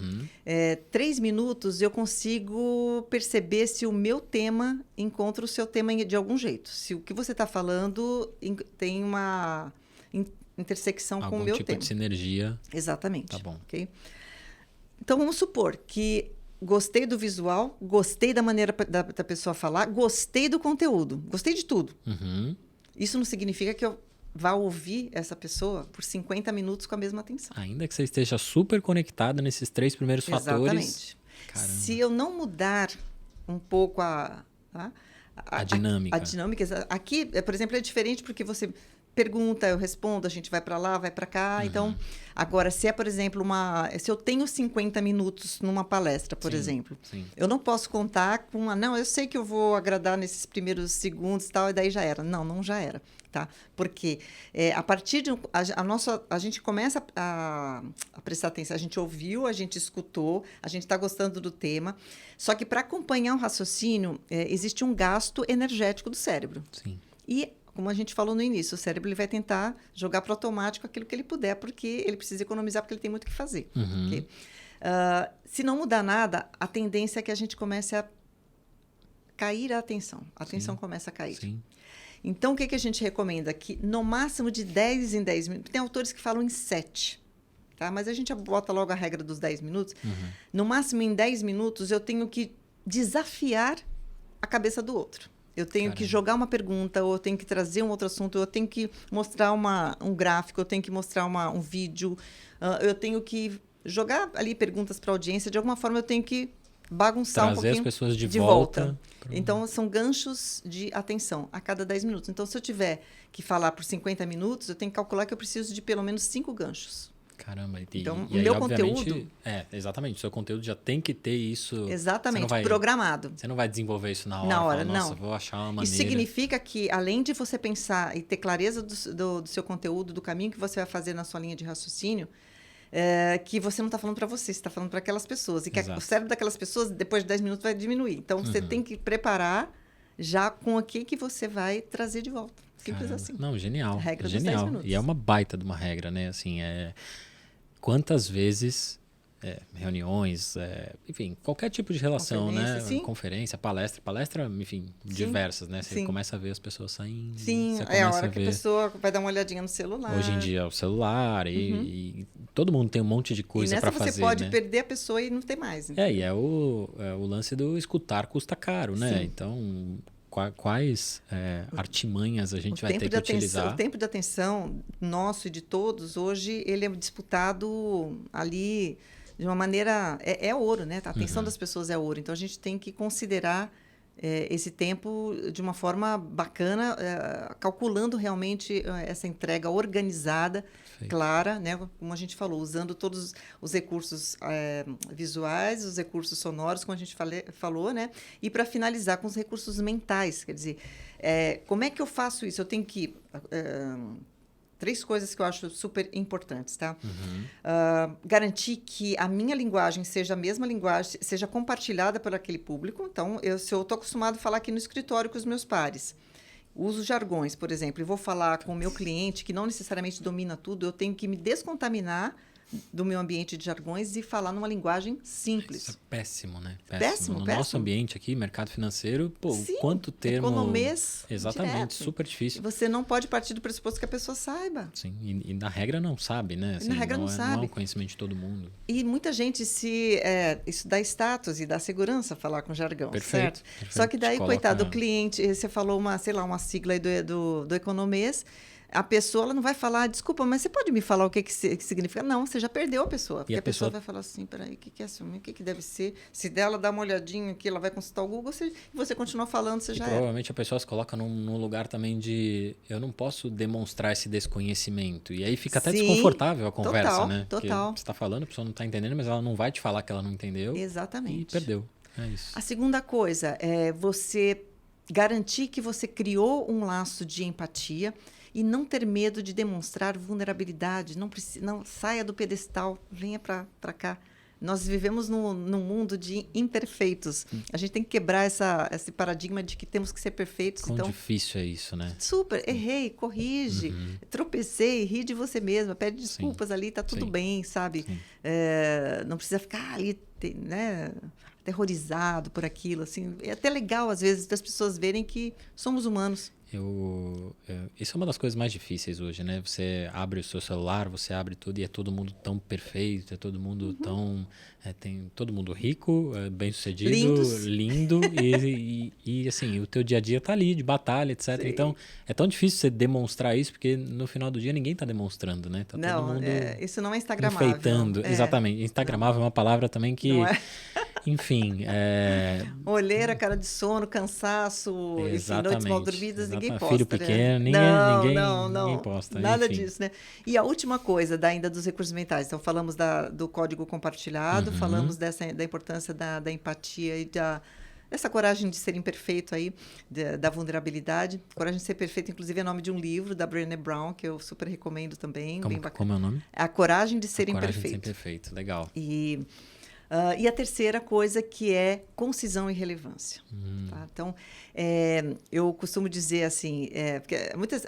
3 minutos eu consigo perceber se o meu tema encontra o seu tema de algum jeito. Se o que você está falando tem uma intersecção com o meu tema. Algum tipo de sinergia. Exatamente. Tá bom. Okay? Então, vamos supor que gostei do visual, gostei da maneira da pessoa falar, gostei do conteúdo, gostei de tudo. Isso não significa que eu vá ouvir essa pessoa por 50 minutos com a mesma atenção. Ainda que você esteja super conectado nesses 3 primeiros fatores. Exatamente. Caramba. Se eu não mudar um pouco a dinâmica. A dinâmica. Aqui, por exemplo, é diferente porque você pergunta, eu respondo, a gente vai para lá, vai para cá. Então, agora, se é, por exemplo, se eu tenho 50 minutos numa palestra, por exemplo, eu não posso contar com não, eu sei que eu vou agradar nesses primeiros segundos e tal, e daí já era. Não, não já era. Tá? Porque a partir de a gente começa a prestar atenção, a gente ouviu, a gente escutou, a gente está gostando do tema, só que para acompanhar um raciocínio existe um gasto energético do cérebro. Sim. E como a gente falou no início, o cérebro ele vai tentar jogar para o automático aquilo que ele puder, porque ele precisa economizar, porque ele tem muito o que fazer. Okay? Se não mudar nada, a tendência é que a gente comece a cair a atenção. A atenção começa a cair. Sim. Então, o que a gente recomenda? Que no máximo de 10 em 10 minutos, tem autores que falam em 7, tá? Mas a gente bota logo a regra dos 10 minutos. No máximo em 10 minutos, eu tenho que desafiar a cabeça do outro. Eu tenho que jogar uma pergunta, ou eu tenho que trazer um outro assunto, ou eu tenho que mostrar um gráfico, eu tenho que mostrar um vídeo, eu tenho que jogar ali perguntas para a audiência. De alguma forma, eu tenho que bagunçar um pouquinho. Trazer as pessoas de volta. Então, são ganchos de atenção a cada 10 minutos. Então, se eu tiver que falar por 50 minutos, eu tenho que calcular que eu preciso de pelo menos 5 ganchos. Caramba. Então, o meu conteúdo... exatamente. O seu conteúdo já tem que ter isso... Exatamente, programado. Você não vai desenvolver isso na hora. Na hora, falar, não. Nossa, vou achar uma maneira... Isso significa que, além de você pensar e ter clareza do seu conteúdo, do caminho que você vai fazer na sua linha de raciocínio, que você não está falando para você está falando para aquelas pessoas. E que o cérebro daquelas pessoas, depois de 10 minutos, vai diminuir. Então, você tem que preparar já com o que você vai trazer de volta. Simples assim. Não, genial. A regra genial. dos 10 minutos. E é uma baita de uma regra, né? Assim, quantas vezes... reuniões, enfim, qualquer tipo de relação, né? Conferência, palestra, enfim, diversas, né? Você começa a ver as pessoas saindo. Sim, é a hora que a pessoa vai dar uma olhadinha no celular. Hoje em dia, o celular e todo mundo tem um monte de coisa para fazer, você pode perder a pessoa e não ter mais. Entendeu? E é o lance do escutar custa caro, né? Sim. Então, quais artimanhas a gente vai ter que utilizar? O tempo de atenção nosso e de todos, hoje, ele é disputado ali... de uma maneira... É ouro, né? A atenção das pessoas é ouro. Então, a gente tem que considerar esse tempo de uma forma bacana, calculando realmente essa entrega organizada, clara, né? Como a gente falou, usando todos os recursos visuais, os recursos sonoros, como a gente falou, né? E para finalizar com os recursos mentais, quer dizer, como é que eu faço isso? Eu tenho que... 3 coisas que eu acho super importantes, tá? Garantir que a minha linguagem seja a mesma linguagem, seja compartilhada por aquele público. Então, se eu estou acostumado a falar aqui no escritório com os meus pares, uso jargões, por exemplo, e vou falar com o meu cliente que não necessariamente domina tudo, eu tenho que me descontaminar do meu ambiente de jargões e falar numa linguagem simples. Isso é péssimo, né? Péssimo. No nosso ambiente aqui, mercado financeiro, Sim, quanto termo... economês Exatamente, direto. super difícil. Você não pode partir do pressuposto que a pessoa saiba. Sim, e na regra não sabe, né? Assim, na regra não sabe. Não é um conhecimento de todo mundo. E muita gente isso dá status e dá segurança falar com jargão, perfeito, certo? Perfeito. Só que daí, coitado, o cliente, você falou uma sigla aí do economês, a pessoa ela não vai falar, desculpa, mas você pode me falar o que significa? Não, você já perdeu a pessoa. Porque a pessoa vai falar assim, peraí, o que é assumir? O que deve ser? Se dela dá uma olhadinha aqui, ela vai consultar o Google, e você continua falando, você já provavelmente a pessoa se coloca num lugar também de eu não posso demonstrar esse desconhecimento. E aí fica até desconfortável a conversa, né? Total. Porque você está falando, a pessoa não está entendendo, mas ela não vai te falar que ela não entendeu. Exatamente. E perdeu. É isso. A segunda coisa é você garantir que você criou um laço de empatia e não ter medo de demonstrar vulnerabilidade. Não saia do pedestal, venha para cá. Nós vivemos num mundo de imperfeitos. A gente tem que quebrar esse paradigma de que temos que ser perfeitos. Quão difícil é isso, né? Super. Errei, corrige, tropecei, ri de você mesma, pede desculpas ali, tá tudo bem, sabe? Não precisa ficar ali, né, aterrorizado por aquilo. Assim. É até legal, às vezes, das pessoas verem que somos humanos. Isso é uma das coisas mais difíceis hoje, né? Você abre o seu celular, você abre tudo e é todo mundo tão perfeito, é todo mundo tão... tem todo mundo rico, bem-sucedido, lindo e assim, o teu dia a dia tá ali, de batalha, etc. Sim. Então, é tão difícil você demonstrar isso, porque no final do dia ninguém tá demonstrando, né? Tá todo mundo isso não é instagramável. Enfeitando. Exatamente. Instagramável é uma palavra também que... Não é. Enfim, olheira, cara de sono, cansaço, enfim, noites mal dormidas, ninguém posta. Filho pequeno, ninguém posta. Nada disso, né? E a última coisa ainda dos recursos mentais. Então, falamos do código compartilhado, falamos da importância da empatia e dessa coragem de ser imperfeito aí, da vulnerabilidade. Coragem de ser perfeito, inclusive, é nome de um livro da Brené Brown, que eu super recomendo também. Como é o nome? A Coragem de Ser Imperfeito. Coragem de Ser Imperfeito, legal. E a terceira coisa que é concisão e relevância. Tá? Então, eu costumo dizer assim, porque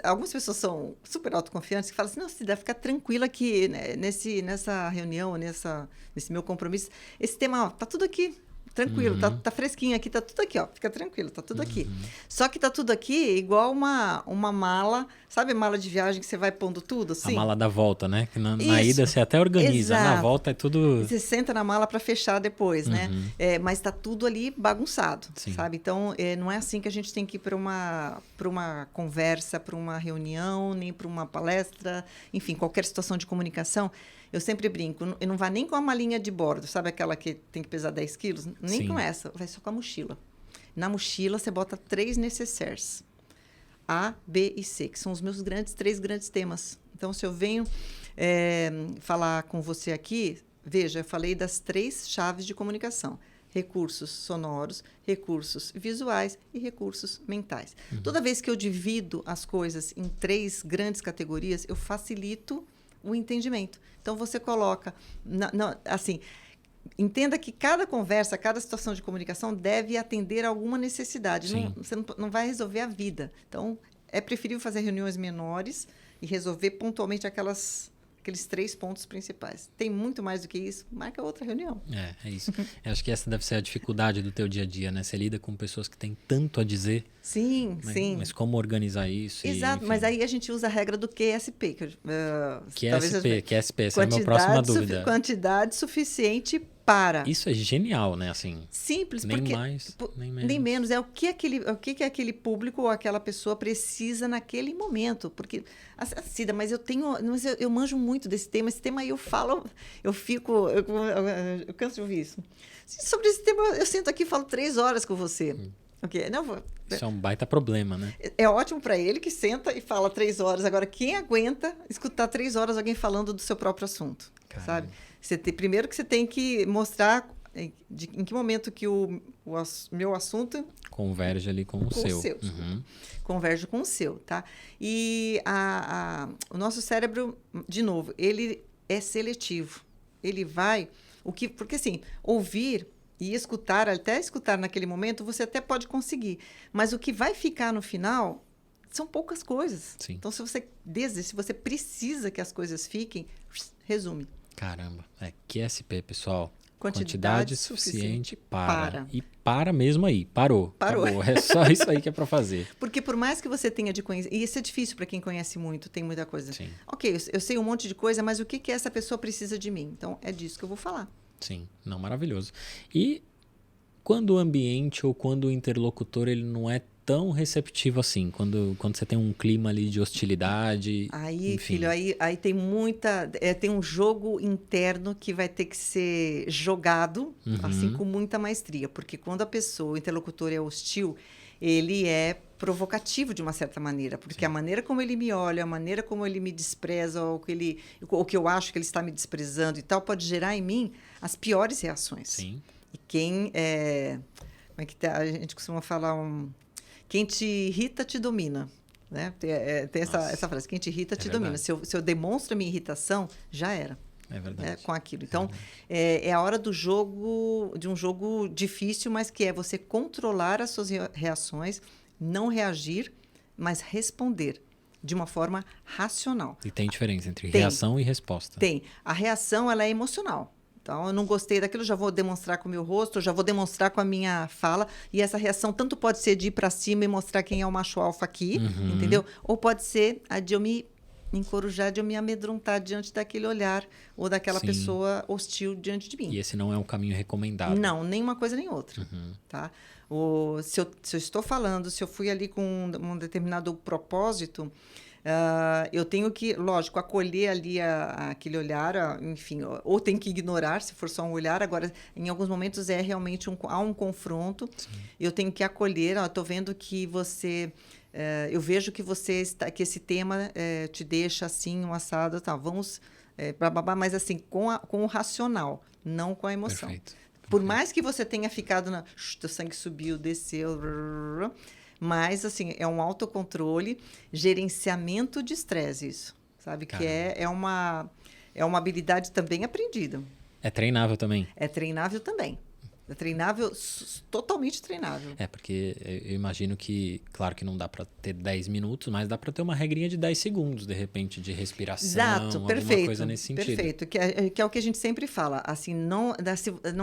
algumas pessoas são super autoconfiantes que falam assim, não, você deve ficar tranquila que né, nessa reunião, nesse meu compromisso, esse tema, tá tudo aqui. Tranquilo, tá fresquinho aqui, tá tudo aqui, ó. Fica tranquilo, tá tudo aqui. Só que tá tudo aqui igual uma mala, sabe mala de viagem que você vai pondo tudo, assim? A mala da volta, né? Que na ida você até organiza, na volta é tudo... E você senta na mala para fechar depois, né? Mas tá tudo ali bagunçado, sabe? Então, não é assim que a gente tem que ir para uma conversa, para uma reunião, nem para uma palestra, enfim, qualquer situação de comunicação. Eu sempre brinco, e não vai nem com a malinha de bordo, sabe aquela que tem que pesar 10 quilos? Nem com essa, vai só com a mochila. Na mochila, você bota 3 necessaires. A, B e C, que são os meus 3 grandes temas. Então, se eu venho falar com você aqui, veja, eu falei das 3 chaves de comunicação. Recursos sonoros, recursos visuais e recursos mentais. Toda vez que eu divido as coisas em 3 grandes categorias, eu facilito o entendimento. Então, você coloca... assim, entenda que cada conversa, cada situação de comunicação deve atender a alguma necessidade. Você não vai resolver a vida. Então, é preferível fazer reuniões menores e resolver pontualmente aqueles 3 pontos principais. Tem muito mais do que isso, marca outra reunião. É isso. Eu acho que essa deve ser a dificuldade do teu dia a dia, né? Você lida com pessoas que têm tanto a dizer. Sim. Mas como organizar isso? Exato, mas aí a gente usa a regra do QSP. QSP, essa é a minha próxima dúvida. Quantidade suficiente para... Isso é genial, né? Assim, simples, nem porque... mais, nem menos. Nem menos. É o que aquele público ou aquela pessoa precisa naquele momento. Porque, Cida, mas eu manjo muito desse tema. Esse tema aí eu canso de ouvir isso. Sobre esse tema, eu sento aqui e falo 3 horas com você. Okay. Não, isso é um baita problema, né? É ótimo para ele que senta e fala 3 horas. Agora, quem aguenta escutar 3 horas alguém falando do seu próprio assunto, sabe? Primeiro que você tem que mostrar em que momento que o meu assunto... Converge ali com o seu. Converge com o seu, tá? E o nosso cérebro, de novo, ele é seletivo. Ele vai... Porque, assim, ouvir e escutar, até escutar naquele momento, você até pode conseguir. Mas o que vai ficar no final são poucas coisas. Sim. Então, se você precisa que as coisas fiquem, resume. Caramba. QSP, pessoal. Quantidade suficiente para. E para mesmo aí. Parou. Acabou. É só isso aí que é para fazer. Porque por mais que você tenha de conhecer... E isso é difícil para quem conhece muito, tem muita coisa. Sim. Ok, eu sei um monte de coisa, mas o que essa pessoa precisa de mim? Então, é disso que eu vou falar. Sim. Não, maravilhoso. E quando o ambiente ou quando o interlocutor ele não é tão receptivo assim, quando você tem um clima ali de hostilidade. Aí, enfim. filho, aí tem muita... tem um jogo interno que vai ter que ser jogado, assim, com muita maestria. Porque quando o interlocutor é hostil, ele é provocativo de uma certa maneira. Porque Sim. a maneira como ele me olha, a maneira como ele me despreza, ou que eu acho que ele está me desprezando e tal, pode gerar em mim as piores reações. Sim. E quem... como é que tá? A gente costuma falar quem te irrita, te domina. Né? Tem essa frase, quem te irrita, te domina. Se eu demonstro a minha irritação, já era. É verdade. Com aquilo. Então, é a hora de um jogo difícil, mas que é você controlar as suas reações, não reagir, mas responder de uma forma racional. E tem diferença entre reação e resposta. Tem. A reação, ela é emocional. Então, eu não gostei daquilo, já vou demonstrar com o meu rosto, já vou demonstrar com a minha fala. E essa reação tanto pode ser de ir para cima e mostrar quem é o macho alfa aqui, entendeu? Ou pode ser a de eu me encorujar, de eu me amedrontar diante daquele olhar ou daquela Sim. pessoa hostil diante de mim. E esse não é um caminho recomendado. Não, nem uma coisa nem outra. Tá? Se eu estou falando, se eu fui ali com um determinado propósito... eu tenho que, lógico, acolher ali aquele olhar, enfim, ou tem que ignorar, se for só um olhar. Agora, em alguns momentos é realmente há um confronto. Sim. Eu tenho que acolher. Estou vendo que você... eu vejo que que esse tema te deixa assim, um assado, tá? Vamos, mas assim, com o racional, não com a emoção. Perfeito. Por mais que você tenha ficado o sangue subiu, desceu... Mas, assim, é um autocontrole, gerenciamento de estresse, isso. Sabe? Caramba. Que é uma habilidade também aprendida. É treinável também? É treinável também. É treinável, totalmente treinável. Porque eu imagino que, claro que não dá para ter 10 minutos, mas dá para ter uma regrinha de 10 segundos, de repente, de respiração. Exato, perfeito, coisa nesse sentido. Perfeito, que é o que a gente sempre fala. Assim, não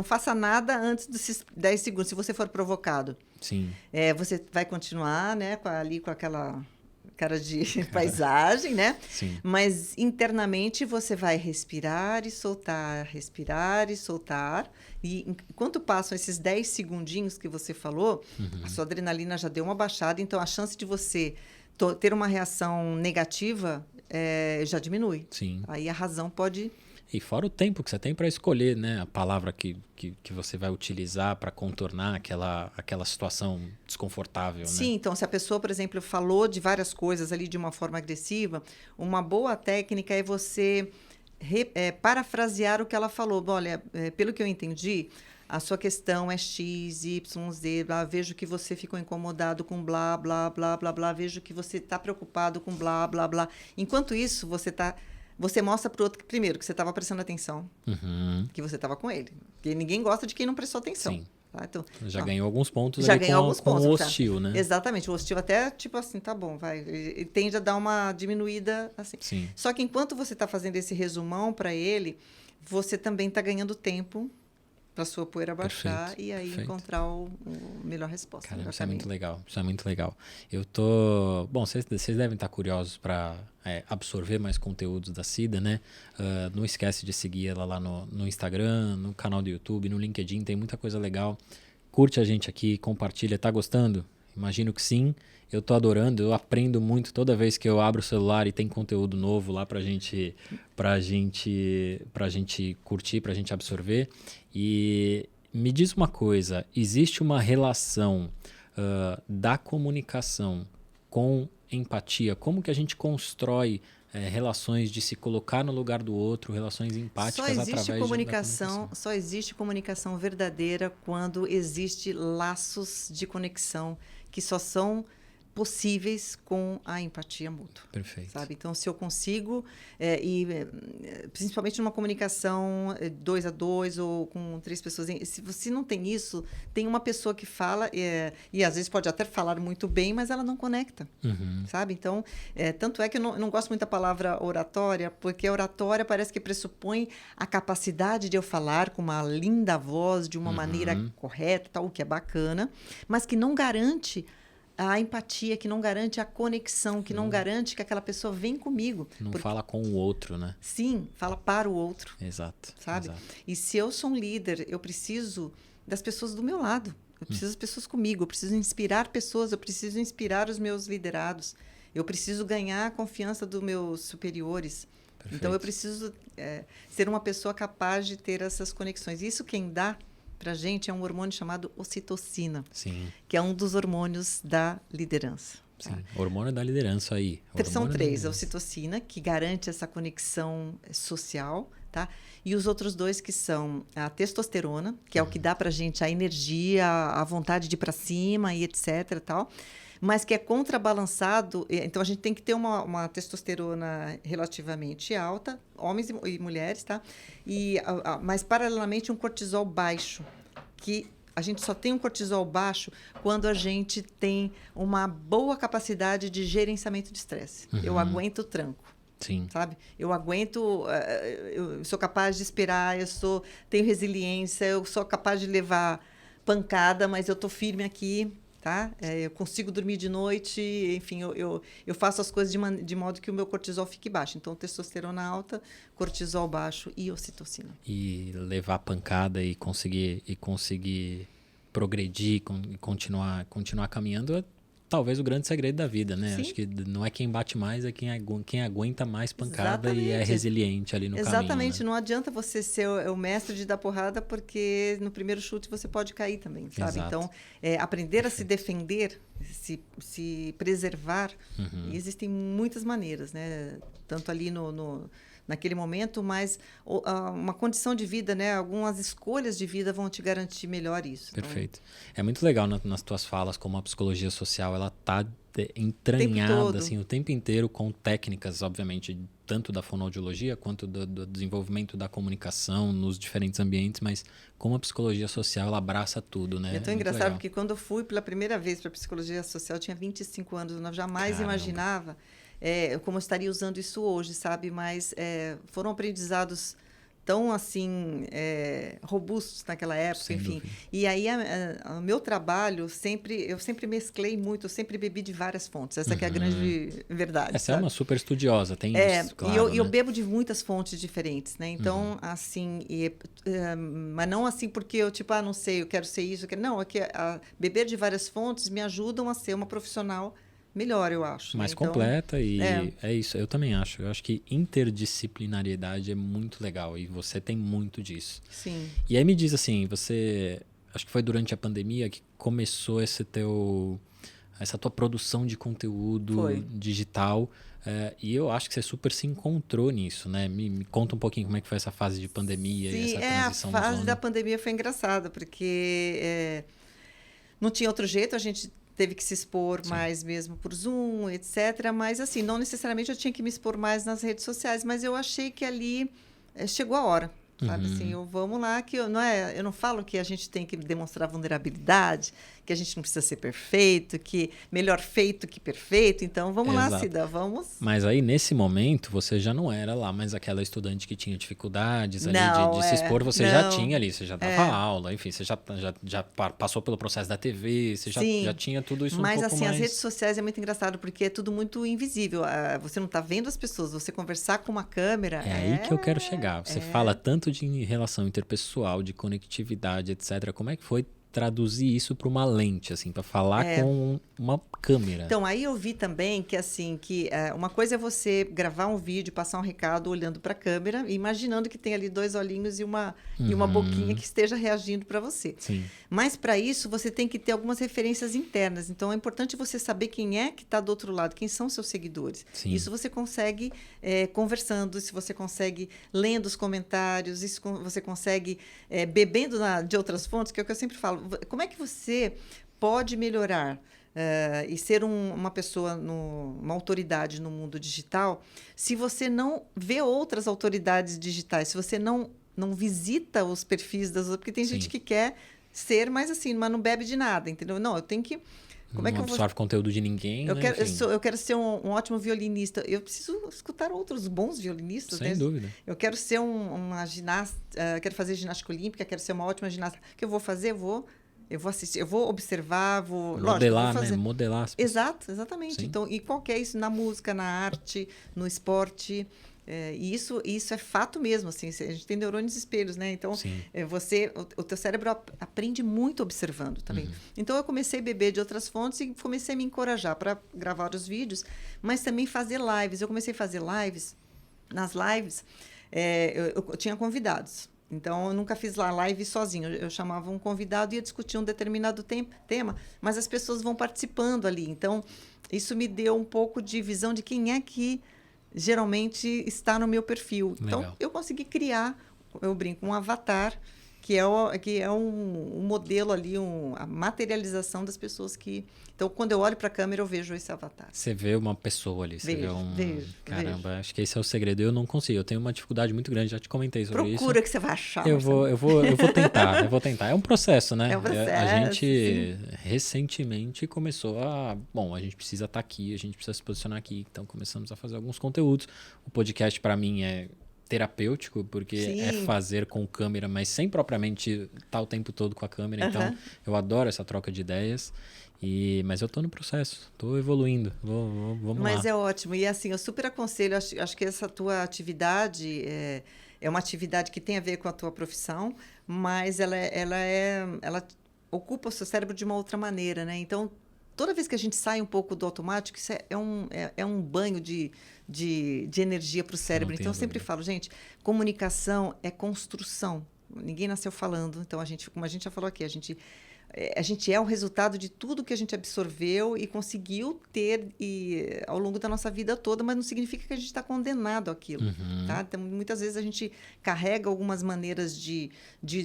faça nada antes desses 10 segundos, se você for provocado. Sim. Você vai continuar, né, ali com aquela cara de paisagem, né? Sim. Mas internamente você vai respirar e soltar, respirar e soltar. E enquanto passam esses 10 segundinhos que você falou, a sua adrenalina já deu uma baixada, então a chance de você ter uma reação negativa já diminui. Sim. Aí a razão pode... E fora o tempo que você tem para escolher, né, a palavra que você vai utilizar para contornar aquela situação desconfortável. Sim, né? Então, se a pessoa, por exemplo, falou de várias coisas ali de uma forma agressiva, uma boa técnica é você parafrasear o que ela falou. Olha, pelo que eu entendi, a sua questão é X, Y, Z, blá, vejo que você ficou incomodado com blá, blá, blá, blá, blá, vejo que você está preocupado com blá, blá, blá. Enquanto isso, você mostra para o outro, primeiro, que você estava prestando atenção, que você estava com ele. Porque ninguém gosta de quem não prestou atenção. Sim. Tá? Então, já ganhou alguns pontos já ali ganhou alguns pontos, com o hostil, né? Exatamente. O hostil até, tipo assim, tá bom, vai. Ele tende a dar uma diminuída, assim. Sim. Só que enquanto você está fazendo esse resumão para ele, você também está ganhando tempo para sua poeira baixar e aí encontrar a melhor resposta. Cara, isso é muito legal. Isso é muito legal. Eu tô... Bom, vocês devem estar curiosos para absorver mais conteúdos da Cida, né? Não esquece de seguir ela lá no Instagram, no canal do YouTube, no LinkedIn, tem muita coisa legal. Curte a gente aqui, compartilha. Tá gostando? Imagino que sim. Eu tô adorando, eu aprendo muito toda vez que eu abro o celular e tem conteúdo novo lá pra gente curtir, pra gente absorver. E me diz uma coisa, existe uma relação da comunicação com empatia, como que a gente constrói relações de se colocar no lugar do outro, relações empáticas através da comunicação. Só existe comunicação verdadeira quando existe laços de conexão que só são possíveis com a empatia mútua. Perfeito. Sabe? Então, se eu consigo, principalmente numa comunicação 2 a 2 ou com 3 pessoas, se você não tem isso, tem uma pessoa que fala, e às vezes pode até falar muito bem, mas ela não conecta. Sabe? Então, tanto é que eu não gosto muito da palavra oratória, porque a oratória parece que pressupõe a capacidade de eu falar com uma linda voz, de uma maneira correta, tal, o que é bacana, mas que não garante a empatia, que não garante a conexão, que não garante que aquela pessoa vem comigo. Não fala com o outro, né? Sim, fala para o outro. Exato. Sabe? Exato. E se eu sou um líder, eu preciso das pessoas do meu lado. Eu preciso das pessoas comigo. Eu preciso inspirar pessoas. Eu preciso inspirar os meus liderados. Eu preciso ganhar a confiança dos meus superiores. Perfeito. Então, eu preciso ser uma pessoa capaz de ter essas conexões. Isso quem dá para a gente é um hormônio chamado ocitocina, que é um dos hormônios da liderança. Sim, hormônio da liderança aí. São 3, a ocitocina, que garante essa conexão social, tá? E os outros 2 que são a testosterona, que é o que dá para a gente a energia, a vontade de ir para cima e etc. Tal, mas que é contrabalançado. Então, a gente tem que ter uma testosterona relativamente alta, homens e mulheres, tá? Mas, paralelamente, um cortisol baixo, que a gente só tem um cortisol baixo quando a gente tem uma boa capacidade de gerenciamento de estresse. Eu aguento o tranco. Sim. Sabe? Eu aguento, eu sou capaz de esperar, tenho resiliência, eu sou capaz de levar pancada, mas eu estou firme aqui. Tá? Eu consigo dormir de noite, enfim, eu faço as coisas de modo que o meu cortisol fique baixo. Então, testosterona alta, cortisol baixo e ocitocina. E levar pancada e conseguir progredir, continuar caminhando é talvez o grande segredo da vida, né? Sim. Acho que não é quem bate mais, é quem aguenta mais pancada. Exatamente. E é resiliente ali no caminho. Exatamente. Né? Não adianta você ser o mestre de dar porrada, porque no primeiro chute você pode cair também, sabe? Exato. Então, aprender a se defender, se preservar, e existem muitas maneiras, né? Tanto ali naquele momento, mas uma condição de vida, né? Algumas escolhas de vida vão te garantir melhor isso. Perfeito. Então, é muito legal nas tuas falas como a psicologia social ela está entranhada assim, o tempo inteiro com técnicas, obviamente, tanto da fonoaudiologia quanto do desenvolvimento da comunicação nos diferentes ambientes, mas como a psicologia social ela abraça tudo, né? É tão engraçado porque quando eu fui pela primeira vez para a psicologia social, eu tinha 25 anos, eu jamais imaginava como eu estaria usando isso hoje, sabe? Mas foram aprendizados tão assim robustos naquela época, sem enfim. dúvida. E aí o meu trabalho eu sempre mesclei muito, eu sempre bebi de várias fontes. Essa que é a grande verdade. Essa é uma super estudiosa, tem isso, claro. E eu bebo de muitas fontes diferentes, né? Então, assim, mas não assim porque eu não sei, eu quero ser isso, não, é que beber de várias fontes me ajudam a ser uma profissional melhor, eu acho. Mais né? Então, completa e é isso, eu também acho. Eu acho que interdisciplinariedade é muito legal e você tem muito disso. Sim. E aí me diz assim, acho que foi durante a pandemia que começou essa tua produção de conteúdo digital e eu acho que você super se encontrou nisso, né? Me conta um pouquinho como é que foi essa fase de pandemia e essa transição. A fase da pandemia foi engraçada, porque não tinha outro jeito, a gente teve que se expor mais mesmo por Zoom, etc. Mas, assim, não necessariamente eu tinha que me expor mais nas redes sociais, mas eu achei que ali chegou a hora. Sabe assim, vamos lá, que eu não falo que a gente tem que demonstrar vulnerabilidade, que a gente não precisa ser perfeito, que melhor feito que perfeito. Então, vamos lá, Cida, vamos. Mas aí, nesse momento, você já não era lá mais aquela estudante que tinha dificuldades ali de se expor, você já tinha ali, você já dava aula, enfim, você já passou pelo processo da TV, você já tinha tudo isso um pouco mais... Mas, assim, as redes sociais é muito engraçado, porque é tudo muito invisível. Você não está vendo as pessoas, você conversar com uma câmera... É aí que eu quero chegar. Você fala tanto de relação interpessoal, de conectividade, etc. Como é que foi traduzir isso para uma lente, assim, para falar com uma câmera. Então, aí eu vi também que, assim, uma coisa é você gravar um vídeo, passar um recado olhando para a câmera e imaginando que tem ali 2 olhinhos e uma boquinha que esteja reagindo para você. Sim. Mas, para isso, você tem que ter algumas referências internas. Então, é importante você saber quem é que está do outro lado, quem são seus seguidores. Sim. Isso você consegue conversando, se você consegue lendo os comentários, isso você consegue bebendo de outras fontes, que é o que eu sempre falo. Como é que você pode melhorar e ser uma pessoa, uma autoridade no mundo digital, se você não vê outras autoridades digitais, se você não visita os perfis das outras, porque tem gente que quer ser, mas assim, mas não bebe de nada, entendeu? Não, eu tenho que... Como não absorve conteúdo de ninguém, eu né? quero ser um ótimo violinista. Eu preciso escutar outros bons violinistas. Sem dúvida. Eu quero ser uma ginasta, quero fazer ginástica olímpica, quero ser uma ótima ginasta. O que eu vou fazer? Eu vou assistir, eu vou observar, modelar, lógico, né? Modelar as pessoas. Exatamente. Sim. Então, e qual que é isso? Na música, na arte, no esporte. E isso é fato mesmo, assim, a gente tem neurônios espelhos, né? Então, o teu cérebro aprende muito observando também. Então, eu comecei a beber de outras fontes e comecei a me encorajar para gravar os vídeos, mas também fazer lives. Eu comecei a fazer lives. Nas lives, eu tinha convidados. Então, eu nunca fiz live sozinho. Eu chamava um convidado e ia discutir um determinado tema, mas as pessoas vão participando ali. Então, isso me deu um pouco de visão de quem é que geralmente está no meu perfil. Legal. Então, eu consegui criar, eu brinco, um avatar, que é um modelo ali, a materialização das pessoas que... Então, quando eu olho para a câmera, eu vejo esse avatar. Você vê uma pessoa ali. Vejo. Caramba, acho que esse é o segredo. Eu não consigo, eu tenho uma dificuldade muito grande, já te comentei sobre isso. Procura que você vai achar. Eu vou tentar. É um processo, né? É um processo, a gente sim. recentemente começou a gente precisa estar aqui, a gente precisa se posicionar aqui. Então, começamos a fazer alguns conteúdos. O podcast, para mim, é terapêutico, porque é fazer com câmera, mas sem propriamente estar o tempo todo com a câmera. Então, eu adoro essa troca de ideias. Mas eu estou no processo, estou evoluindo. Vamos lá. Mas é ótimo. E assim, eu super aconselho, acho que essa tua atividade é uma atividade que tem a ver com a tua profissão, mas ela ocupa o seu cérebro de uma outra maneira, né? Então, toda vez que a gente sai um pouco do automático, isso é um banho de energia para o cérebro. Então, eu sempre falo, gente, comunicação é construção. Ninguém nasceu falando. Então, como a gente já falou aqui, a gente é o resultado de tudo que a gente absorveu e conseguiu ter ao longo da nossa vida toda, mas não significa que a gente está condenado àquilo. Tá? Então, muitas vezes a gente carrega algumas maneiras de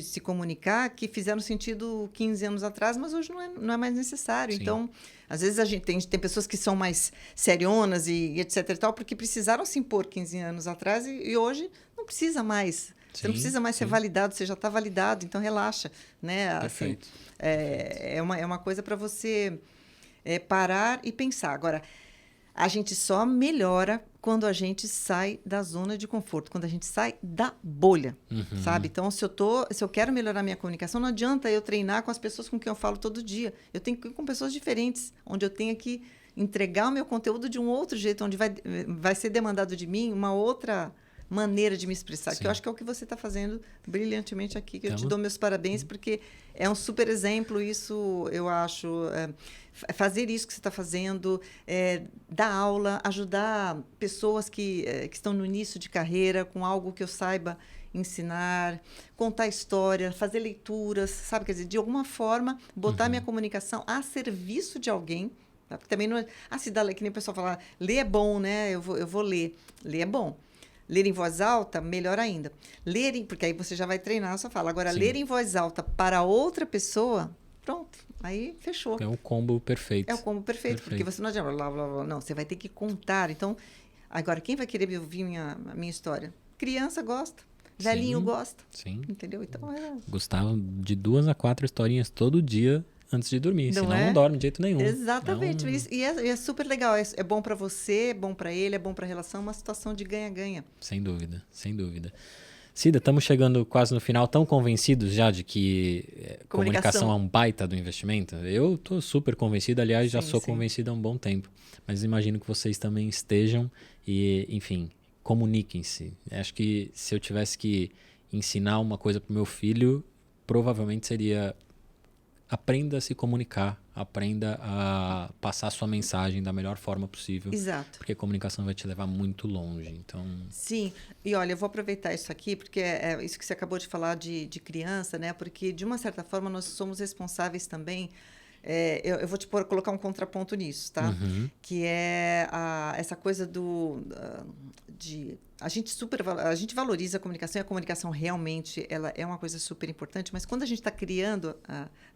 se comunicar que fizeram sentido 15 anos atrás, mas hoje não é mais necessário. Sim. Então, às vezes a gente tem pessoas que são mais serionas e etc. e tal, porque precisaram se impor 15 anos atrás e hoje não precisa mais. Você não precisa mais ser validado, você já está validado, então relaxa, né? Perfeito. Assim, é uma coisa para você parar e pensar. Agora, a gente só melhora quando a gente sai da zona de conforto, quando a gente sai da bolha, sabe? Então, se eu quero melhorar minha comunicação, não adianta eu treinar com as pessoas com quem eu falo todo dia. Eu tenho que ir com pessoas diferentes, onde eu tenho que entregar o meu conteúdo de um outro jeito, onde vai ser demandado de mim uma outra maneira de me expressar, Sim. que eu acho que é o que você está fazendo brilhantemente aqui, que eu te dou meus parabéns, porque é um super exemplo isso, eu acho, fazer isso que você está fazendo, dar aula, ajudar pessoas que estão no início de carreira com algo que eu saiba ensinar, contar história, fazer leituras, sabe, quer dizer, de alguma forma, botar minha comunicação a serviço de alguém, tá? Porque também não é, se dá, que nem o pessoal fala, ler é bom, né, eu vou ler é bom. Ler em voz alta, melhor ainda. Porque aí você já vai treinar a sua fala. Agora, Sim. ler em voz alta para outra pessoa, pronto, aí fechou. É o combo perfeito. É o combo perfeito. Porque você não adianta, blá, blá, blá, não, você vai ter que contar. Então, agora, quem vai querer me ouvir a minha história? Criança gosta, velhinho gosta. Sim. Entendeu? Então, Gostava de 2 a 4 historinhas todo dia antes de dormir, senão não dorme de jeito nenhum. Exatamente. E é super legal. É bom para você, é bom para ele, é bom para a relação, uma situação de ganha-ganha. Sem dúvida, sem dúvida. Cida, estamos chegando quase no final, tão convencidos já de que comunicação é um baita do investimento? Eu estou super convencido, aliás, já sou convencido há um bom tempo. Mas imagino que vocês também estejam e, enfim, comuniquem-se. Acho que se eu tivesse que ensinar uma coisa para o meu filho, provavelmente seria aprenda a se comunicar, aprenda a passar a sua mensagem da melhor forma possível. Exato. Porque a comunicação vai te levar muito longe. Então... Sim, e olha, eu vou aproveitar isso aqui, porque é isso que você acabou de falar de criança, né? Porque, de uma certa forma, nós somos responsáveis também. Eu vou te colocar um contraponto nisso, tá? Uhum. Que é essa coisa a gente valoriza a comunicação, e a comunicação realmente ela é uma coisa super importante, mas quando a gente está criando,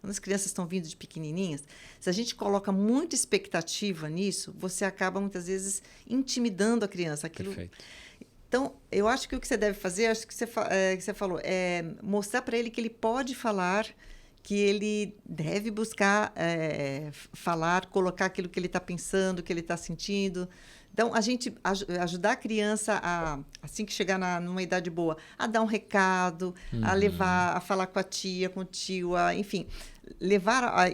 quando as crianças estão vindo de pequenininhas, se a gente coloca muita expectativa nisso, você acaba muitas vezes intimidando a criança. Perfeito. Então, eu acho que o que você deve fazer, acho que você falou, é mostrar para ele que ele pode falar, que ele deve buscar falar, colocar aquilo que ele está pensando, que ele está sentindo. Então, a gente ajudar a criança, assim que chegar numa idade boa, a dar um recado, a levar, a falar com a tia, com o tio, enfim, levar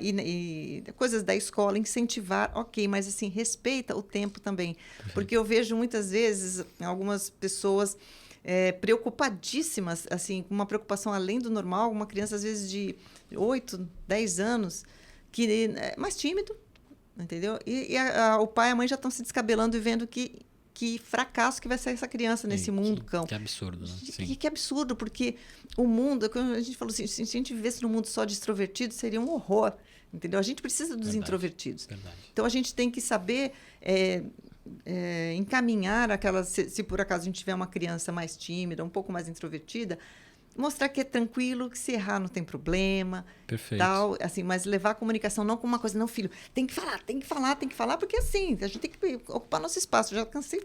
coisas da escola, incentivar, ok, mas assim, respeita o tempo também. Perfeito. Porque eu vejo muitas vezes algumas pessoas preocupadíssimas, assim, com uma preocupação além do normal, uma criança às vezes de 8, 10 anos, que é mais tímido, entendeu? E o pai e a mãe já estão se descabelando e vendo que fracasso que vai ser essa criança nesse mundo cão. Que absurdo, né? Sim. Que absurdo, porque o mundo, como a gente falou assim, se a gente vivesse num mundo só de extrovertidos, seria um horror, entendeu? A gente precisa dos introvertidos. Verdade. Então, a gente tem que saber encaminhar aquelas... Se por acaso a gente tiver uma criança mais tímida, um pouco mais introvertida, mostrar que é tranquilo, que se errar não tem problema. Perfeito. Tal, assim, mas levar a comunicação não como uma coisa, não, filho, tem que falar, porque assim, a gente tem que ocupar nosso espaço. Já canso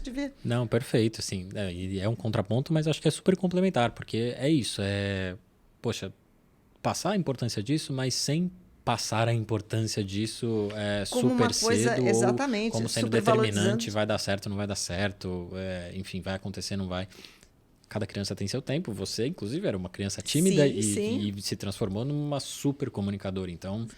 de ver. Não, perfeito, assim, é um contraponto, mas acho que é super complementar, porque é isso, poxa, passar a importância disso, mas sem passar a importância disso como super uma coisa, cedo, exatamente, como sendo determinante, vai dar certo, não vai dar certo, enfim, vai acontecer, não vai. Cada criança tem seu tempo. Você, inclusive, era uma criança tímida e se transformou numa super comunicadora. Então,